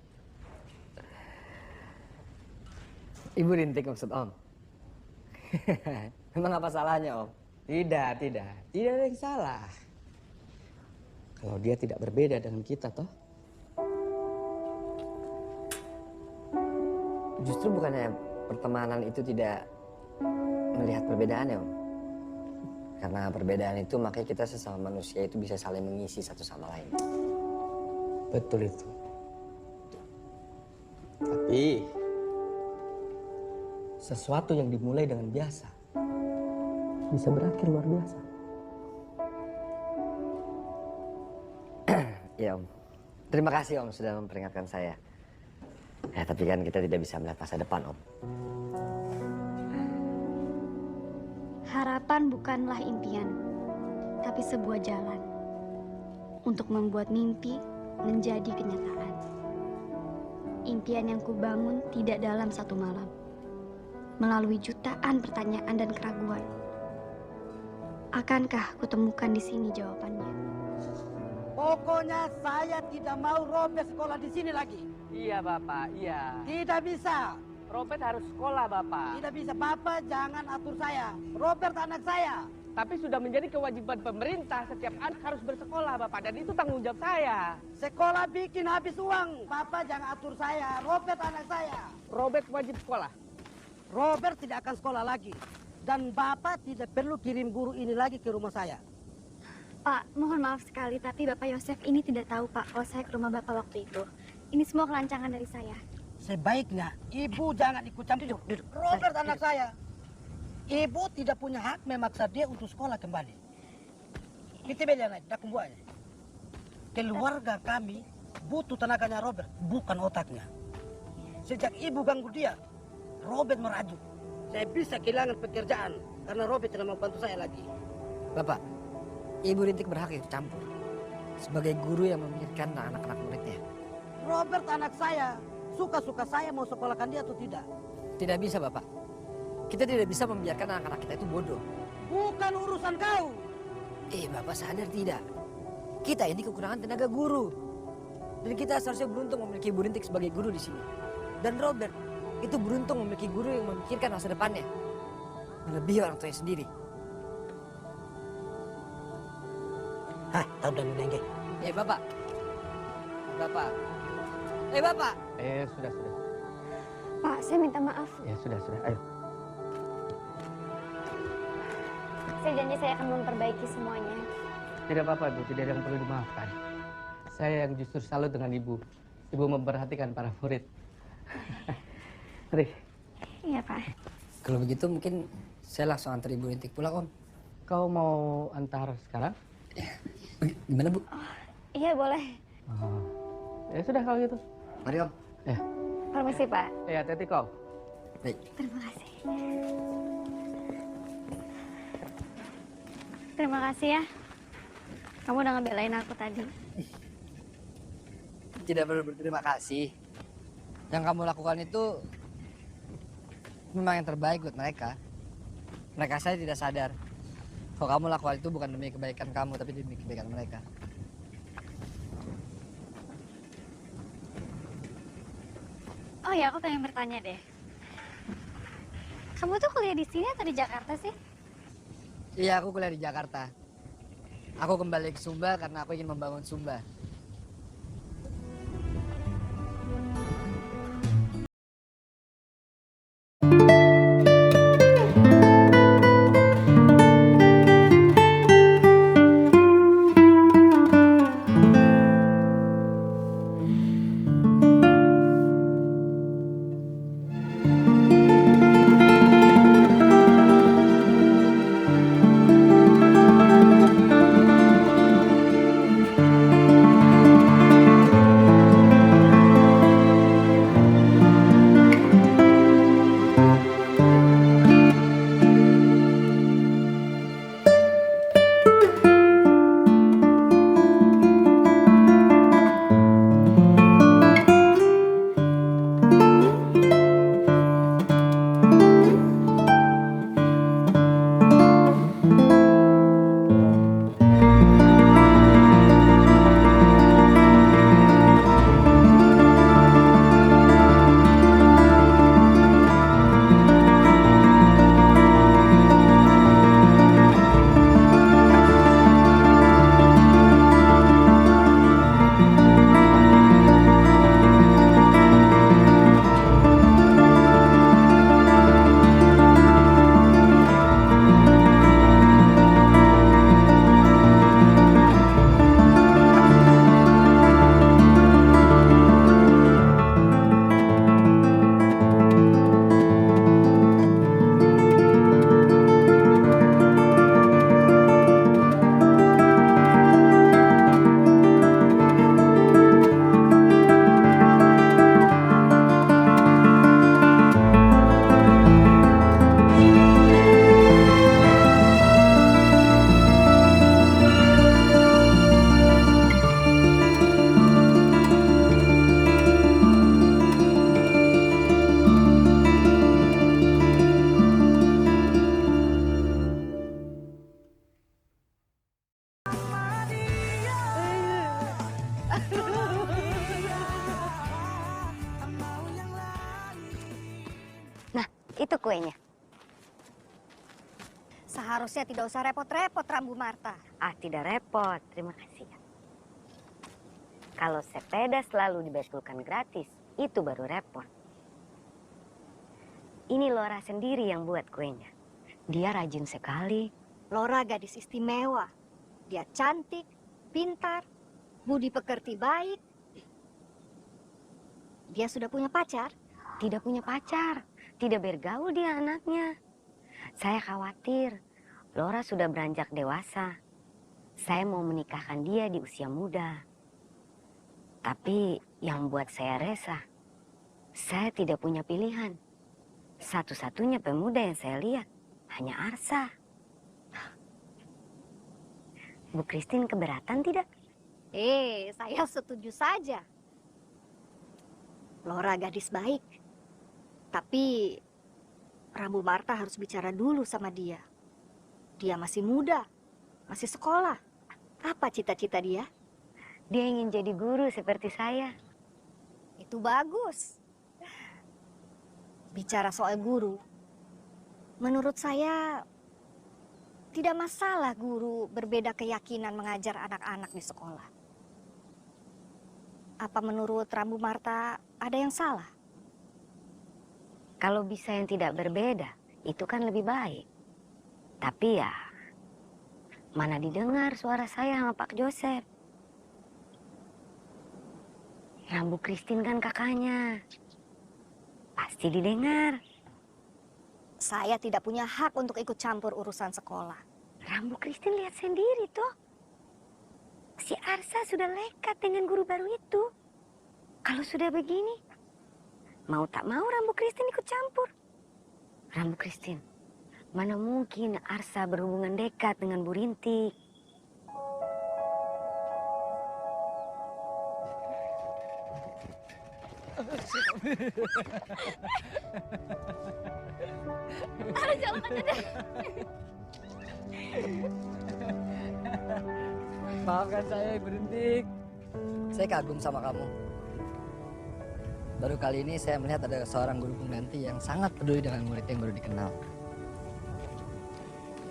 A: Ibu Rintik maksud Om. Memang apa salahnya Om?
C: Tidak ada yang salah. Kalau dia tidak berbeda dengan kita toh.
A: Justru bukannya pertemanan itu tidak melihat perbedaan ya Om? Karena perbedaan itu makanya kita sesama manusia itu bisa saling mengisi satu sama lain.
C: Betul itu. Tapi sesuatu yang dimulai dengan biasa bisa berakhir luar biasa.
A: Ya Om. Terima kasih Om sudah memperingatkan saya. Ya tapi kan kita tidak bisa melihat masa depan Om.
B: Harapan bukanlah impian, tapi sebuah jalan untuk membuat mimpi menjadi kenyataan. Impian yang kubangun tidak dalam satu malam, melalui jutaan pertanyaan dan keraguan. Akankah kutemukan di sini jawabannya?
G: Pokoknya saya tidak mau Robert sekolah di sini lagi.
C: Iya Bapak, iya.
G: Tidak bisa.
C: Robert harus sekolah Bapak.
G: Tidak bisa. Bapak jangan atur saya. Robert anak saya.
C: Tapi sudah menjadi kewajiban pemerintah setiap anak harus bersekolah Bapak. Dan itu tanggung jawab saya.
G: Sekolah bikin habis uang. Bapak jangan atur saya. Robert anak saya.
C: Robert wajib sekolah.
G: Robert tidak akan sekolah lagi. Dan Bapak tidak perlu kirim guru ini lagi ke rumah saya.
B: Pak, mohon maaf sekali, tapi Bapak Yosef ini tidak tahu Pak kalau saya ke rumah Bapak waktu itu. Ini semua kelancangan dari saya.
G: Sebaiknya Ibu jangan ikut campur. Robert anak saya. Ibu tidak punya hak memaksa dia untuk sekolah kembali. Kita beda naik, dak kumbuanya. Keluarga kami butuh tenaganya Robert, bukan otaknya. Sejak Ibu ganggu dia, Robert merajuk. Saya bisa kehilangan pekerjaan karena Robert tidak mau bantu saya lagi.
A: Bapak, Ibu Rintik berhak ikut campur. Sebagai guru yang memikirkan anak-anak muridnya.
G: Robert anak saya. Suka-suka saya mau sekolahkan dia atau tidak.
A: Tidak bisa Bapak. Kita tidak bisa membiarkan anak-anak kita itu bodoh.
G: Bukan urusan kau.
A: Bapak sadar tidak? Kita ini kekurangan tenaga guru. Dan kita seharusnya beruntung memiliki Ibu Rintik sebagai guru di sini. Dan Robert itu beruntung memiliki guru yang memikirkan masa depannya. Melebihi orang tuanya sendiri.
G: Hah, tahu dan nengke.
A: Bapak.
E: Bapak. Bapak.
C: Sudah.
B: Pak, saya minta maaf.
C: Ya, sudah. Ayo.
B: Saya janji saya akan memperbaiki semuanya.
C: Tidak apa-apa, Ibu. Tidak ada yang perlu dimaafkan. Saya yang justru salut dengan Ibu. Ibu memperhatikan para murid. Mari.
B: Iya, Pak.
E: Kalau begitu mungkin saya langsung antar Ibu Rintik pulang, Om.
C: Kau mau antar sekarang?
E: Gimana, Bu?
B: Iya, boleh.
C: Oh. Ya sudah kalau gitu.
E: Mari, Om.
C: Ya.
B: Permisi, Pak.
C: Ya, hati-hati kau.
E: Baik.
B: Terima kasih. Terima kasih ya. Kamu udah ngebelain aku tadi.
E: Tidak perlu berterima kasih. Yang kamu lakukan itu memang yang terbaik buat mereka. Mereka saya tidak sadar kalau kamu lakukan itu bukan demi kebaikan kamu, tapi demi kebaikan mereka.
B: Oh ya, aku pengen bertanya deh. Kamu tuh kuliah di sini atau di Jakarta sih?
E: Iya, aku kuliah di Jakarta. Aku kembali ke Sumba karena aku ingin membangun Sumba.
D: Itu kuenya.
H: Seharusnya tidak usah repot-repot, Rambu Marta.
D: Tidak repot. Terima kasih. Kalau sepeda selalu dibetulkan gratis, itu baru repot. Ini Lora sendiri yang buat kuenya. Dia rajin sekali.
H: Lora gadis istimewa. Dia cantik, pintar, budi pekerti baik. Dia sudah punya pacar?
D: Tidak punya pacar. Tidak bergaul dia anaknya. Saya khawatir. Lora sudah beranjak dewasa. Saya mau menikahkan dia di usia muda. Tapi yang buat saya resah, saya tidak punya pilihan. Satu-satunya pemuda yang saya lihat hanya Arsa. Bu Christine keberatan tidak?
H: Saya setuju saja. Lora gadis baik. Tapi Rambu Marta harus bicara dulu sama dia. Dia masih muda, masih sekolah. Apa cita-cita dia?
D: Dia ingin jadi guru seperti saya.
H: Itu bagus. Bicara soal guru, menurut saya tidak masalah guru berbeda keyakinan mengajar anak-anak di sekolah. Apa menurut Rambu Marta ada yang salah?
D: Kalau bisa yang tidak berbeda, itu kan lebih baik. Tapi ya, mana didengar suara saya sama Pak Joseph. Rambu Christine kan kakaknya. Pasti didengar.
H: Saya tidak punya hak untuk ikut campur urusan sekolah.
D: Rambu Christine lihat sendiri tuh. Si Arsa sudah lekat dengan guru baru itu. Kalau sudah begini, mau tak mau Rambu Christine ikut campur. Rambu Christine, mana mungkin Arsa berhubungan dekat dengan Bu Rintik.
E: Maafkan saya, Ibu Rintik. Saya kagum sama kamu. Baru kali ini saya melihat ada seorang guru pengganti yang sangat peduli dengan murid yang baru dikenal.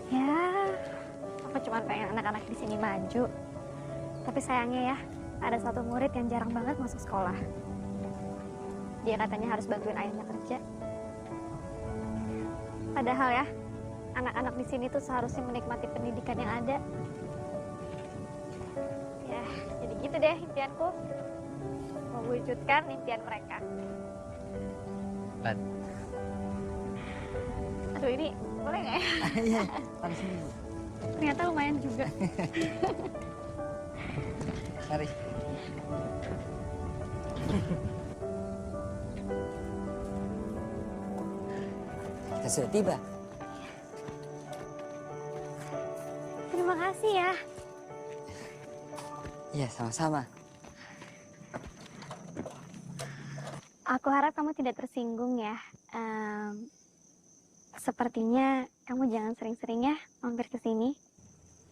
B: Ya, aku cuma pengen anak-anak di sini maju. Tapi sayangnya ya, ada satu murid yang jarang banget masuk sekolah. Dia katanya harus bantuin ayahnya kerja. Padahal ya, anak-anak di sini tuh seharusnya menikmati pendidikan yang ada. Ya, jadi gitu deh impianku. Mewujudkan impian mereka.
E: Pat.
B: Aduh, ini boleh nggak ya?
E: Iya, taruh sini, Bu.
B: Ternyata lumayan juga.
E: Mari. Kita sudah tiba.
B: Terima kasih ya.
E: Iya, sama-sama.
B: Aku harap kamu tidak tersinggung ya. Sepertinya kamu jangan sering-sering ya mampir ke sini.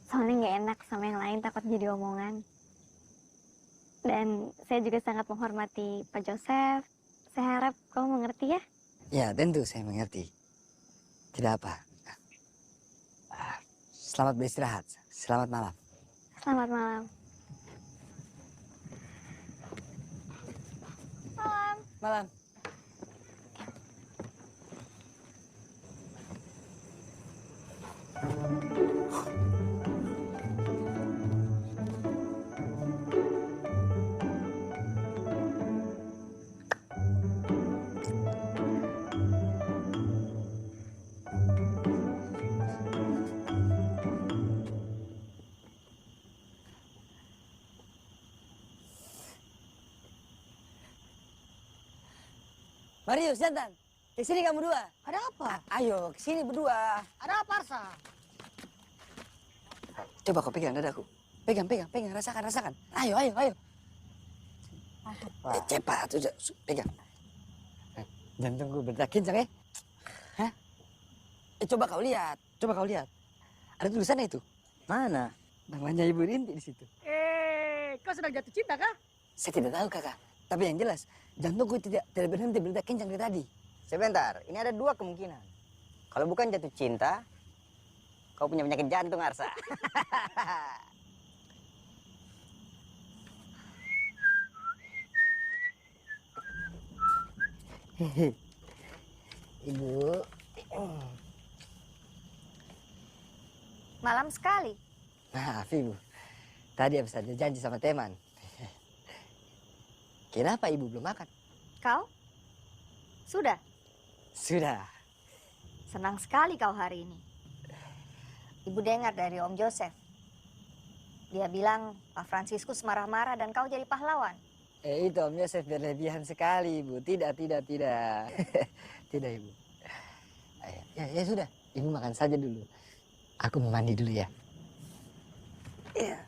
B: Soalnya nggak enak sama yang lain, takut jadi omongan. Dan saya juga sangat menghormati Pak Joseph. Saya harap kamu mengerti ya.
E: Ya, tentu saya mengerti. Tidak apa. Selamat beristirahat. Selamat malam.
B: Selamat malam. Malam.
E: Malam. Marius, jantan. Ke sini kamu dua.
G: Ada apa?
E: Ayo, ke sini berdua.
G: Ada apa, Arsa?
E: Coba kau pegang dadaku. Pegang, rasakan. Ayo. Cepat, sudah, pegang. Jantungku berdetak kencang, Hah? Coba kau lihat. Ada tulisannya itu.
A: Mana?
E: Namanya Ibu Rintik di situ.
G: Kau sedang jatuh cinta kah?
E: Saya tidak tahu, Kakak. Tapi yang jelas, jantungku tidak berhenti berdetak kencang dari tadi.
A: Sebentar, ini ada dua kemungkinan. Kalau bukan jatuh cinta, kau punya penyakit jantung, Arsa.
E: Ibu.
H: Malam sekali.
E: Maaf, Ibu. Tadi habis ada janji sama teman. Kenapa Ibu belum makan?
H: Kau? Sudah?
E: Sudah.
H: Senang sekali kau hari ini. Ibu dengar dari Om Joseph. Dia bilang Pak Fransiskus marah-marah dan kau jadi pahlawan.
E: Itu Om Yosef berlebihan sekali, Ibu. Tidak. Tidak, Ibu. Ya sudah, Ibu makan saja dulu. Aku mau mandi dulu ya. Ya.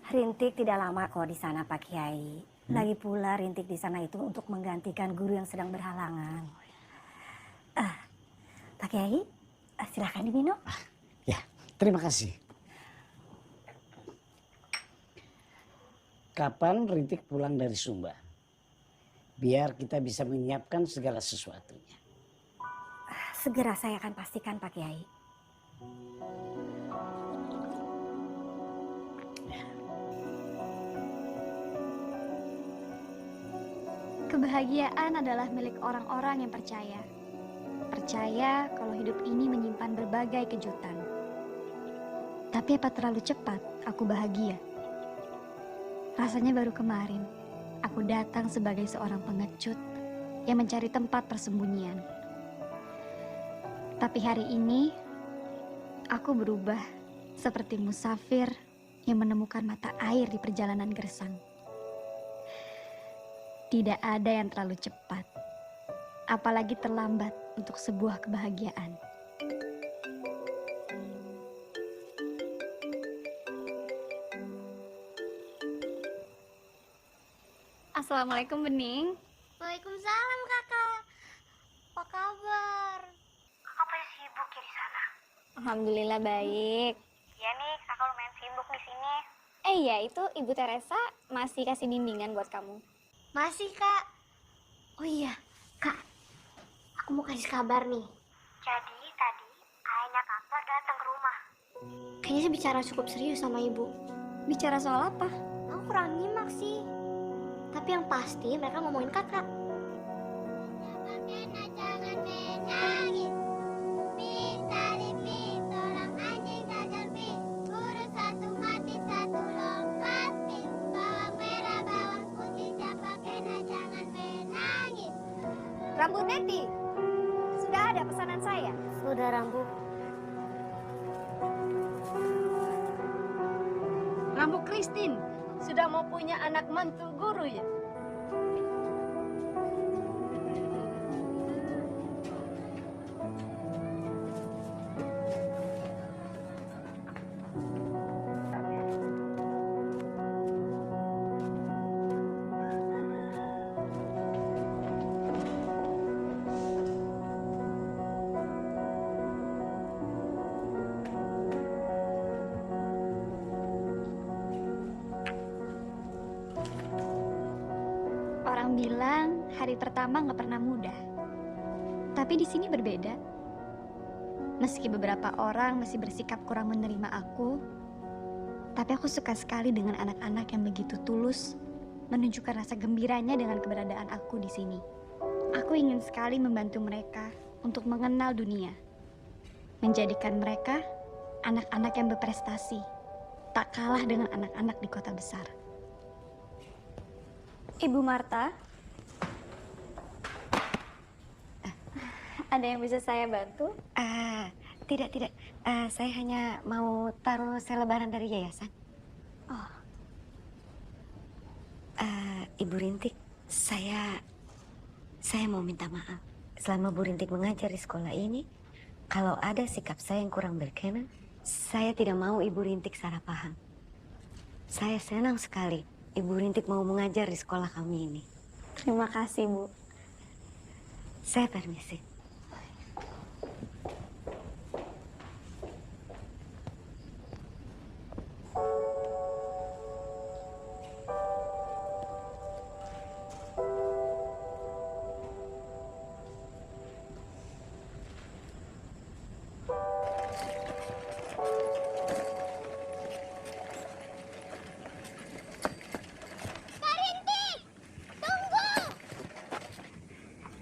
H: Rintik tidak lama kok di sana, Pak Kiai. Lagi pula Rintik di sana itu untuk menggantikan guru yang sedang berhalangan. Pak Kiai, silahkan diminum.
G: Ya, terima kasih. Kapan Rintik pulang dari Sumba? Biar kita bisa menyiapkan segala sesuatunya.
H: Segera saya akan pastikan, Pak Kiai.
B: Kebahagiaan adalah milik orang-orang yang percaya. Percaya kalau hidup ini menyimpan berbagai kejutan. Tapi apa terlalu cepat aku bahagia? Rasanya baru kemarin aku datang sebagai seorang pengecut yang mencari tempat persembunyian. Tapi hari ini aku berubah seperti musafir yang menemukan mata air di perjalanan gersang. Tidak ada yang terlalu cepat, apalagi terlambat untuk sebuah kebahagiaan. Assalamualaikum, Bening.
F: Waalaikumsalam kakak. Apa kabar? Kakak pasti sibuk ya di sana.
B: Alhamdulillah baik.
F: Iya nih, kakak lumayan sibuk di sini.
B: Iya, itu Ibu Teresa masih kasih bimbingan buat kamu.
F: Masih kak. Oh iya, kak. Aku mau kasih kabar nih. Jadi tadi ayahnya kakak datang ke rumah. Kayaknya sih bicara cukup serius sama ibu.
B: Bicara soal apa?
F: Aku kurang nyimak sih. Tapi yang pasti mereka ngomongin kakak.
B: Rambu Neti, sudah ada pesanan saya.
F: Sudah Rambu.
I: Rambu Christine sudah mau punya anak mantu guru ya?
B: Orang bilang hari pertama nggak pernah mudah. Tapi di sini berbeda. Meski beberapa orang masih bersikap kurang menerima aku, tapi aku suka sekali dengan anak-anak yang begitu tulus menunjukkan rasa gembiranya dengan keberadaan aku di sini. Aku ingin sekali membantu mereka untuk mengenal dunia, menjadikan mereka anak-anak yang berprestasi, tak kalah dengan anak-anak di kota besar. Ibu Marta, ada yang bisa saya bantu?
D: Tidak. Saya hanya mau taruh selebaran dari yayasan.
B: Oh,
D: Ibu Rintik, saya mau minta maaf. Selama Bu Rintik mengajar di sekolah ini, kalau ada sikap saya yang kurang berkenan, saya tidak mau Ibu Rintik salah paham. Saya senang sekali Ibu Rintik mau mengajar di sekolah kami ini.
B: terima kasih, Bu.
D: Saya permisi.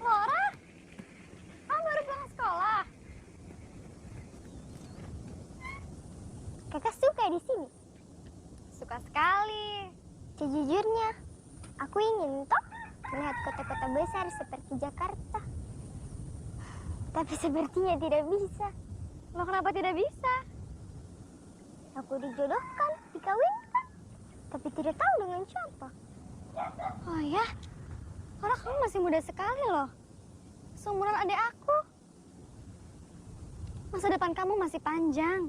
B: Laura, kamu baru pulang sekolah?
F: Kakak suka di sini.
B: Suka sekali.
F: Sejujurnya, aku ingin toh melihat kota-kota besar seperti Jakarta. Tapi sepertinya tidak bisa.
B: Loh, kenapa tidak bisa?
F: Aku dijodohkan, dikawinkan, tapi tidak tahu dengan siapa.
B: Oh ya? Orang kamu masih muda sekali loh. Seumuran adik aku. Masa depan kamu masih panjang.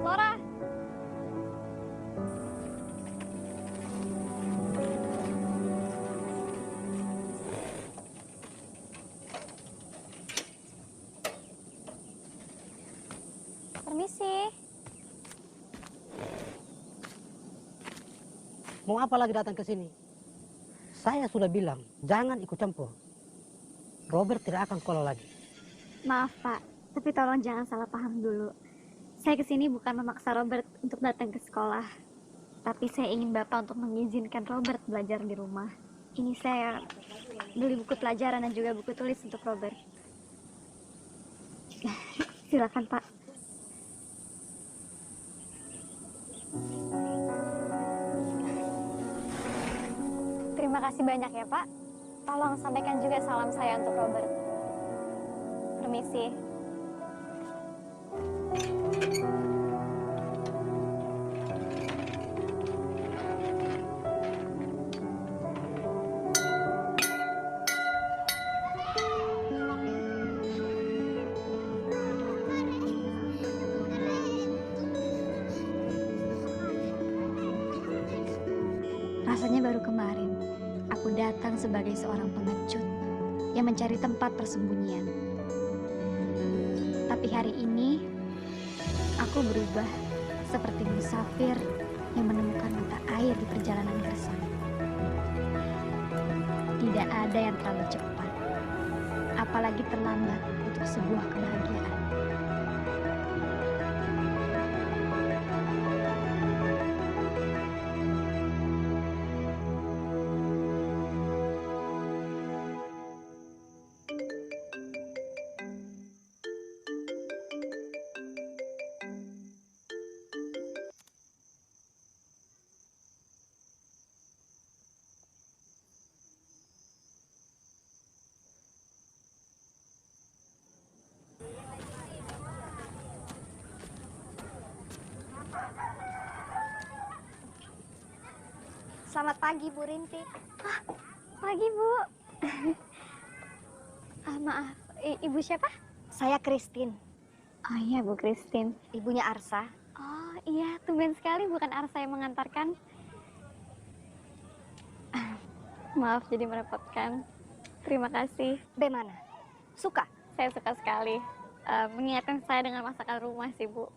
B: Laura. Permisi.
G: Mau apa lagi datang ke sini? Saya sudah bilang, jangan ikut campur. Robert tidak akan sekolah lagi.
B: Maaf Pak, tapi tolong jangan salah paham dulu. Saya kesini bukan memaksa Robert untuk datang ke sekolah, tapi saya ingin Bapak untuk mengizinkan Robert belajar di rumah. Ini saya beli buku pelajaran dan juga buku tulis untuk Robert. Silakan, Pak. Terima kasih banyak ya, Pak. Tolong sampaikan juga salam saya untuk Robert. Permisi. Rasanya baru kemarin, aku datang sebagai seorang pengecut yang mencari tempat persembunyian. Tapi hari ini, aku berubah seperti musafir yang menemukan mata air di perjalanan gersang. Tidak ada yang terlalu cepat, apalagi terlambat untuk sebuah kebahagiaan.
F: Selamat pagi, Bu Rintik.
B: Pagi, Bu. Maaf, Ibu siapa?
F: Saya Christine,
B: Oh iya, Bu Christine.
F: ibunya Arsa.
B: Oh iya, tumben sekali bukan Arsa yang mengantarkan. Maaf jadi merepotkan. Terima kasih.
F: Bagaimana? Suka?
B: Saya suka sekali. Mengingatkan saya dengan masakan rumah sih, Bu.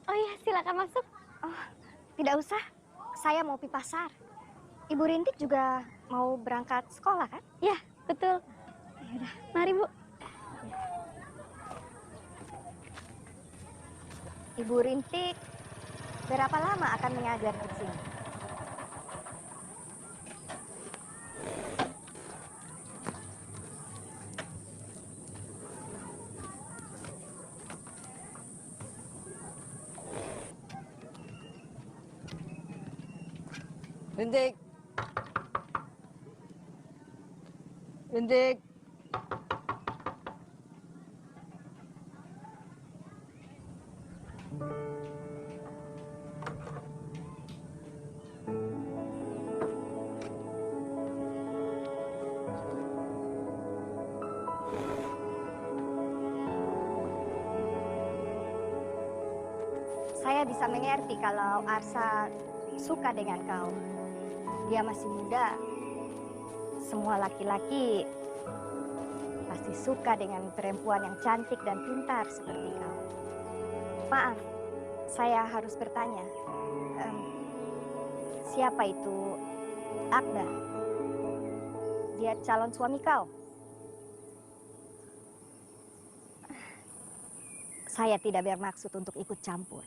B: Oh iya, silakan masuk.
F: Oh, tidak usah. Saya mau pi pasar. Ibu Rintik juga mau berangkat sekolah, kan?
B: Ya, betul. Yaudah, mari, Bu.
F: Ibu Rintik, berapa lama akan mengajar di sini?
E: Rintik. Rintik.
F: Saya bisa mengerti kalau Arsa suka dengan kau. Dia masih muda. Semua laki-laki pasti suka dengan perempuan yang cantik dan pintar seperti kau. Maaf, saya harus bertanya. Siapa itu Akbar? Dia calon suami kau? Saya tidak bermaksud untuk ikut campur.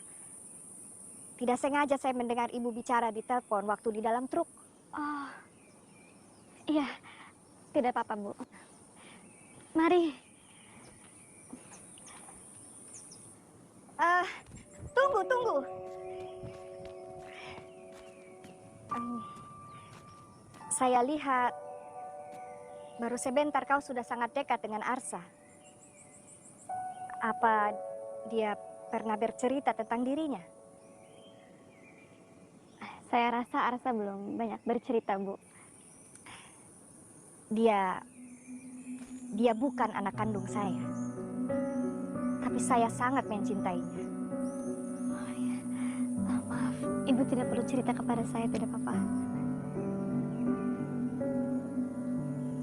F: Tidak sengaja saya mendengar ibu bicara di telepon waktu di dalam truk.
B: Oh, iya. Tidak apa-apa, Bu. Mari.
F: Tunggu. Saya lihat baru sebentar kau sudah sangat dekat dengan Arsa. Apa dia pernah bercerita tentang dirinya?
B: Saya rasa Arsa belum banyak bercerita, Bu.
F: Dia bukan anak kandung saya. Tapi saya sangat mencintainya.
B: Oh, ya. Maaf, Ibu tidak perlu cerita kepada saya, tidak apa-apa.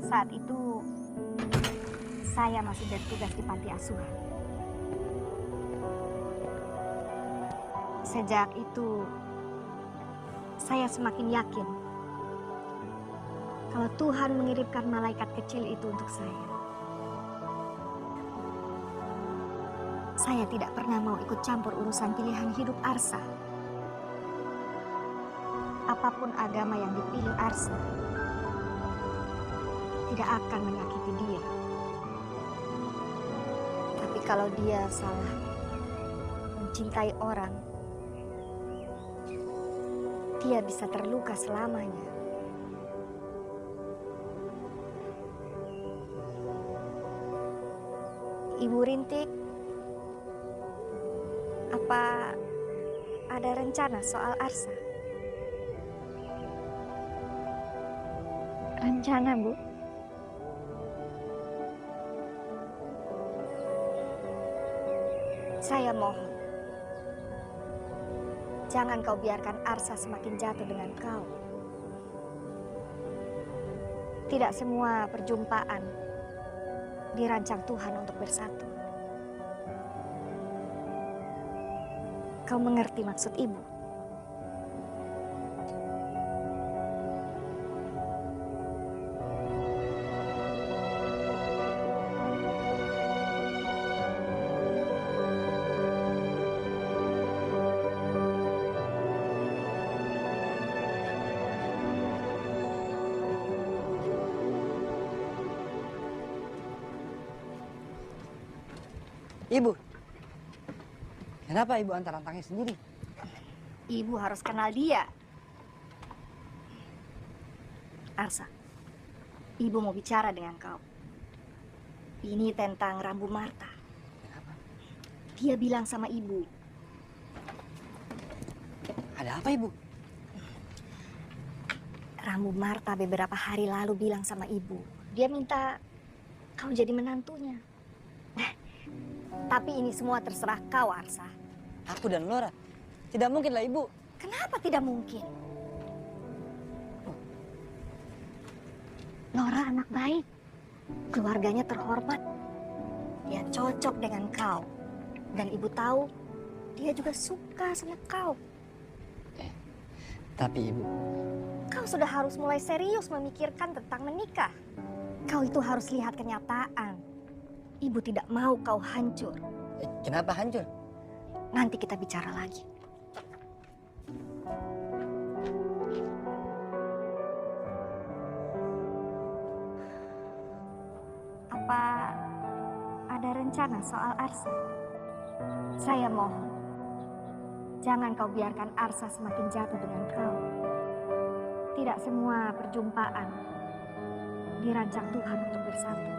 F: Saat itu, saya masih bertugas di panti asuhan. Sejak itu, saya semakin yakin kalau Tuhan mengirimkan malaikat kecil itu untuk saya.
B: Saya tidak pernah mau ikut campur urusan pilihan hidup Arsa. Apapun agama yang dipilih Arsa, tidak akan menyakiti dia. Tapi kalau dia salah mencintai orang, dia bisa terluka selamanya. Ibu Rintik, apa ada rencana soal Arsa? Rencana, Bu? Saya mohon, jangan kau biarkan Arsa semakin jatuh dengan kau. Tidak semua perjumpaan dirancang Tuhan untuk bersatu. Kau mengerti maksud Ibu?
E: Ibu, kenapa ibu antar antangnya sendiri?
B: Ibu harus kenal dia. Arsa, Ibu mau bicara dengan kau. Ini tentang Rambu Marta.
E: Kenapa?
B: Dia bilang sama Ibu.
E: Ada apa ibu?
B: Rambu Marta beberapa hari lalu bilang sama Ibu. Dia minta kau jadi menantunya. Tapi ini semua terserah kau, Arsa.
E: Aku dan Laura. Tidak mungkin lah ibu.
B: Kenapa tidak mungkin? Laura anak baik. Keluarganya terhormat. Dia cocok dengan kau. Dan ibu tahu, dia juga suka sama kau.
E: Tapi ibu,
B: Kau sudah harus mulai serius memikirkan tentang menikah. Kau itu harus lihat kenyataan. Ibu tidak mau kau hancur.
E: Kenapa hancur?
B: Nanti kita bicara lagi. Apa ada rencana soal Arsa? Saya mohon, jangan kau biarkan Arsa semakin jatuh dengan kau. Tidak semua perjumpaan dirancang Tuhan untuk bersatu.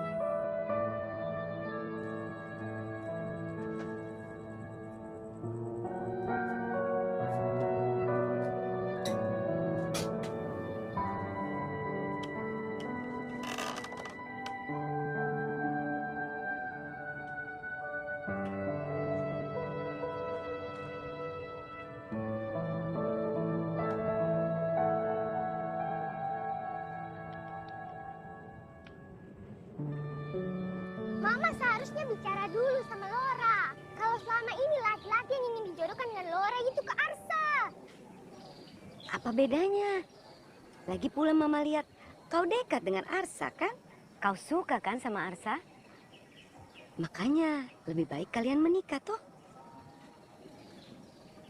F: Mama seharusnya bicara dulu sama Laura. Kalau selama ini laki-laki yang ingin dijodohkan dengan Laura itu ke Arsa.
D: Apa bedanya? Lagi pula Mama lihat kau dekat dengan Arsa kan? Kau suka kan sama Arsa? Makanya lebih baik kalian menikah toh.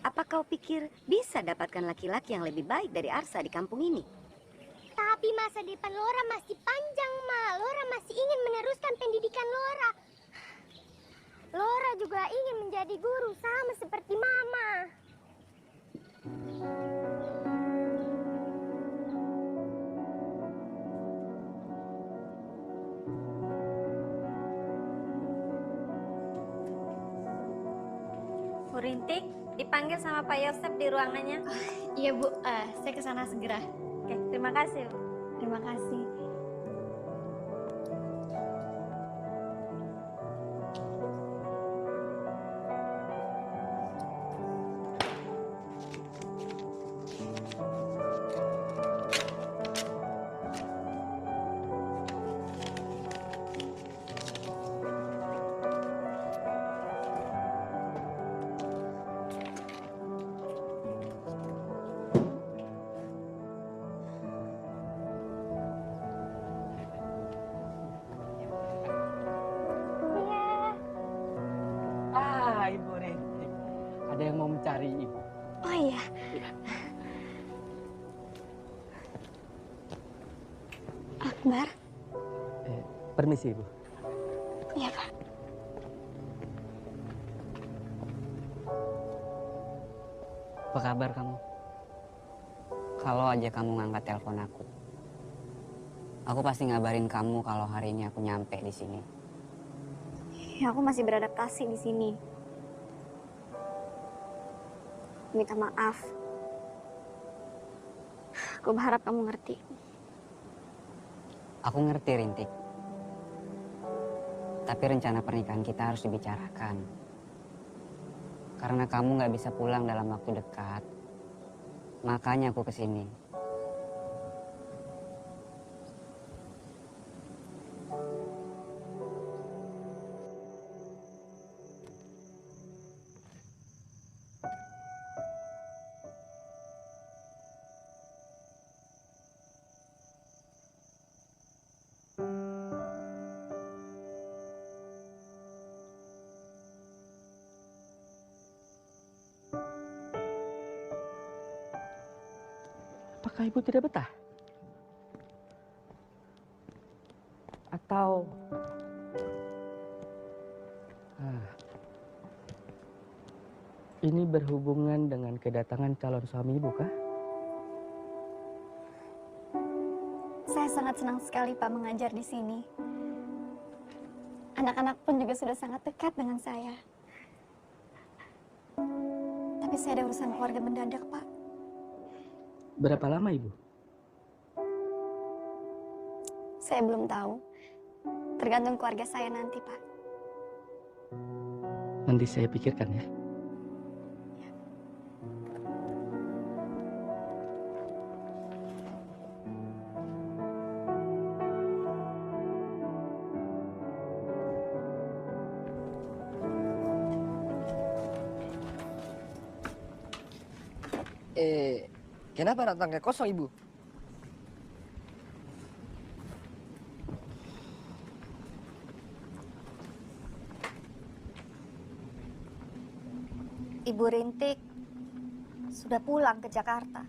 D: Apa kau pikir bisa dapatkan laki-laki yang lebih baik dari Arsa di kampung ini?
F: Tapi masa depan Laura masih panjang, Ma. Laura masih ingin meneruskan pendidikan Laura. Laura juga ingin menjadi guru sama seperti Mama.
J: Bu Rintik, dipanggil sama Pak Yosep di ruangannya.
B: Iya Bu, saya ke sana segera.
J: Oke, terima kasih, Bu.
B: Terima kasih. Akbar?
C: Permisi, Ibu.
B: Iya, Pak.
K: Apa kabar kamu? Kalau aja kamu ngangkat telepon aku pasti ngabarin kamu kalau hari ini aku nyampe di sini.
B: Ya, aku masih beradaptasi di sini. Minta maaf. Aku berharap kamu ngerti.
K: Aku ngerti, Rintik. Tapi rencana pernikahan kita harus dibicarakan. Karena kamu nggak bisa pulang dalam waktu dekat. Makanya aku kesini.
C: Apakah Ibu tidak betah? Atau ini berhubungan dengan kedatangan calon suami Ibu kah?
B: Saya sangat senang sekali Pak mengajar di sini. Anak-anak pun juga sudah sangat dekat dengan saya. Tapi saya ada urusan keluarga mendadak, Pak.
C: Berapa lama Ibu?
B: Saya belum tahu. Tergantung keluarga saya nanti, Pak.
C: Nanti saya pikirkan ya.
E: Kenapa datangnya kosong, Ibu?
H: Ibu Rintik sudah pulang ke Jakarta.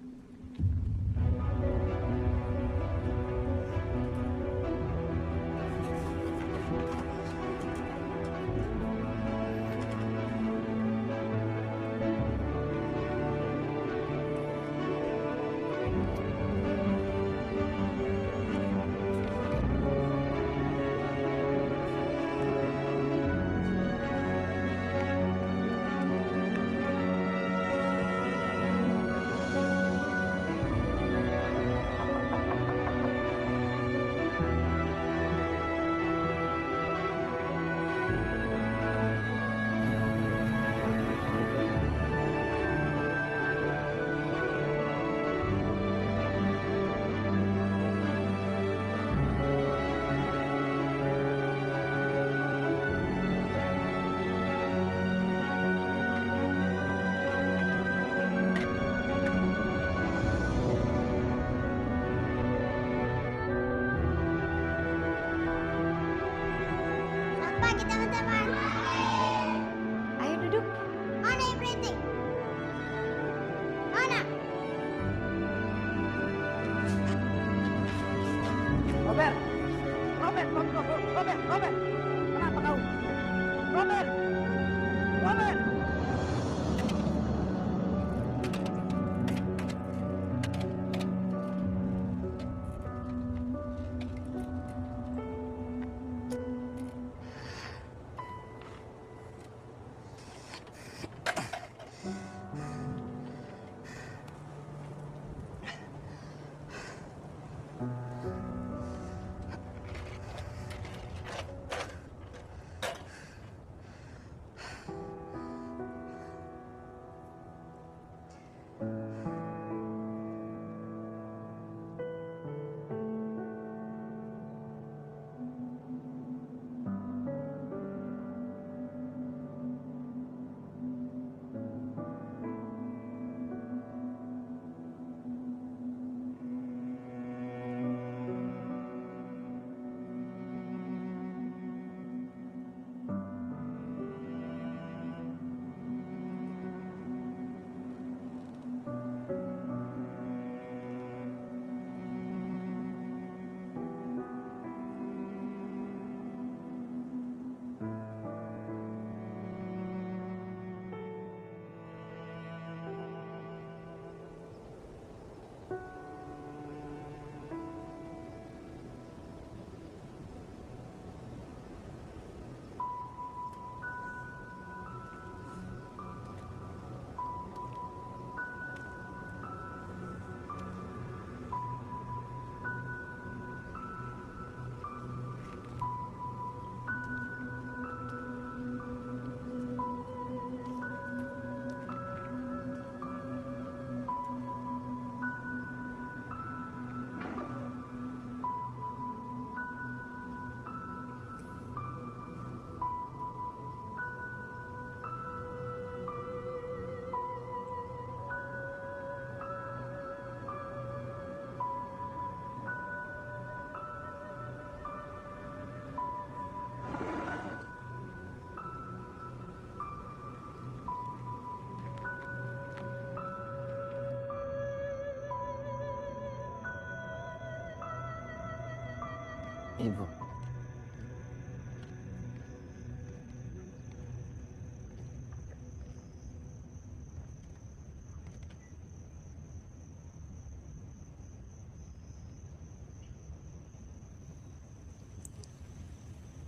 E: Ibu.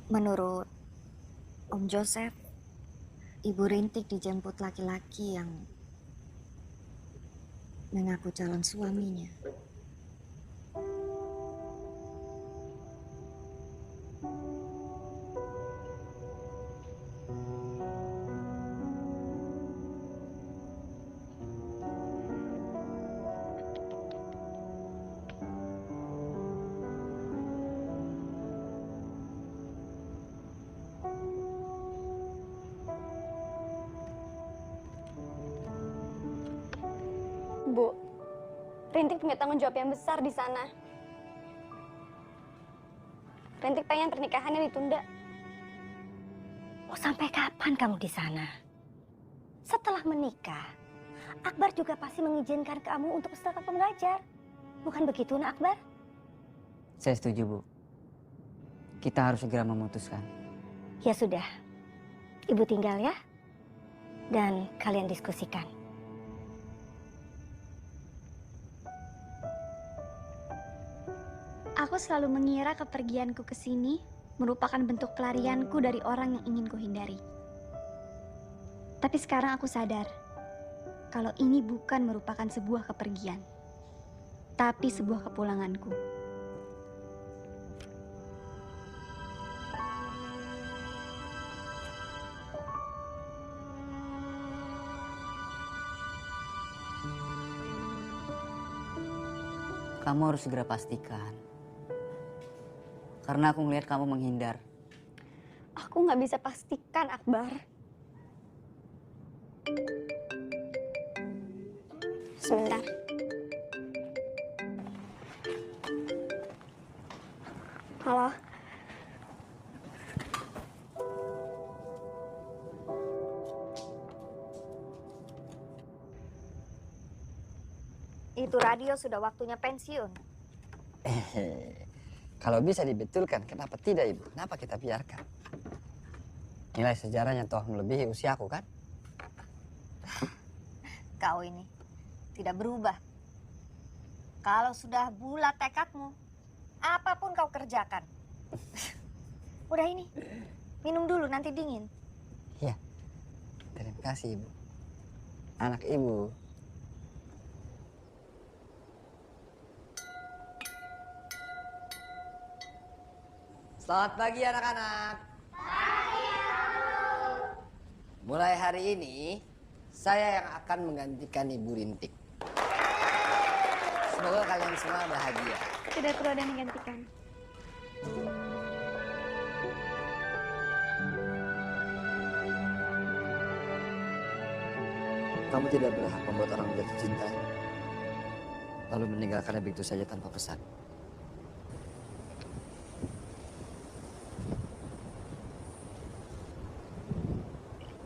H: Menurut Om Joseph, Ibu Rintik dijemput laki-laki yang mengaku calon suaminya.
B: Bu, Rintik punya tanggung jawab yang besar di sana. Rintik pengen pernikahannya ditunda.
H: Mau sampai kapan kamu di sana? Setelah menikah, Akbar juga pasti mengizinkan kamu untuk tetap mengajar. Bukan begitu, Nak Akbar?
K: Saya setuju, Bu. Kita harus segera memutuskan.
H: Ya sudah, Ibu tinggal ya. Dan kalian diskusikan.
B: Aku selalu mengira kepergianku ke sini merupakan bentuk pelarianku dari orang yang ingin kuhindari. Tapi sekarang aku sadar kalau ini bukan merupakan sebuah kepergian, tapi sebuah kepulanganku.
K: Kamu harus segera pastikan. Karena aku ngelihat kamu menghindar.
B: Aku nggak bisa pastikan, Akbar. Sebentar. Halo.
H: Itu radio sudah waktunya pensiun.
E: Kalau bisa dibetulkan, kenapa tidak, Ibu? Kenapa kita biarkan? Nilai sejarahnya toh melebihi usiaku, kan?
H: Kau ini tidak berubah. Kalau sudah bulat tekadmu, apapun kau kerjakan. Udah ini, minum dulu nanti dingin.
E: Iya. Terima kasih, Ibu. Anak Ibu. Selamat pagi anak-anak. Mulai hari ini, saya yang akan menggantikan Ibu Rintik. Semoga kalian semua bahagia.
B: Tidak perlu ada yang menggantikan.
E: Kamu tidak berhak membuat orang jatuh cinta, lalu meninggalkannya begitu saja tanpa pesan.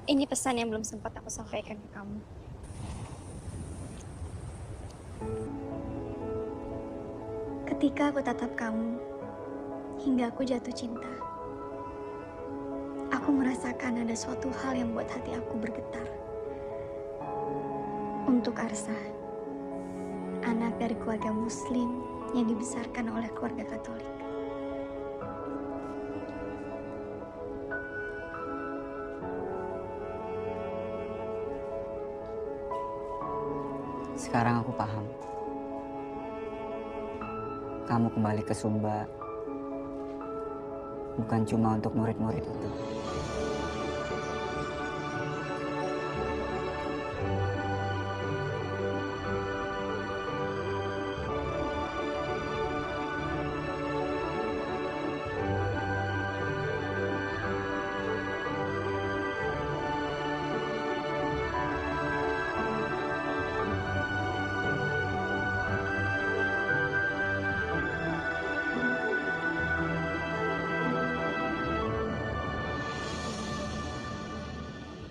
B: Ini pesan yang belum sempat aku sampaikan ke kamu. Ketika aku tatap kamu, hingga aku jatuh cinta, aku merasakan ada suatu hal yang membuat hati aku bergetar. Untuk Arsa, anak dari keluarga Muslim yang dibesarkan oleh keluarga Katolik.
K: Sekarang aku paham. Kamu kembali ke Sumba bukan cuma untuk murid-murid itu.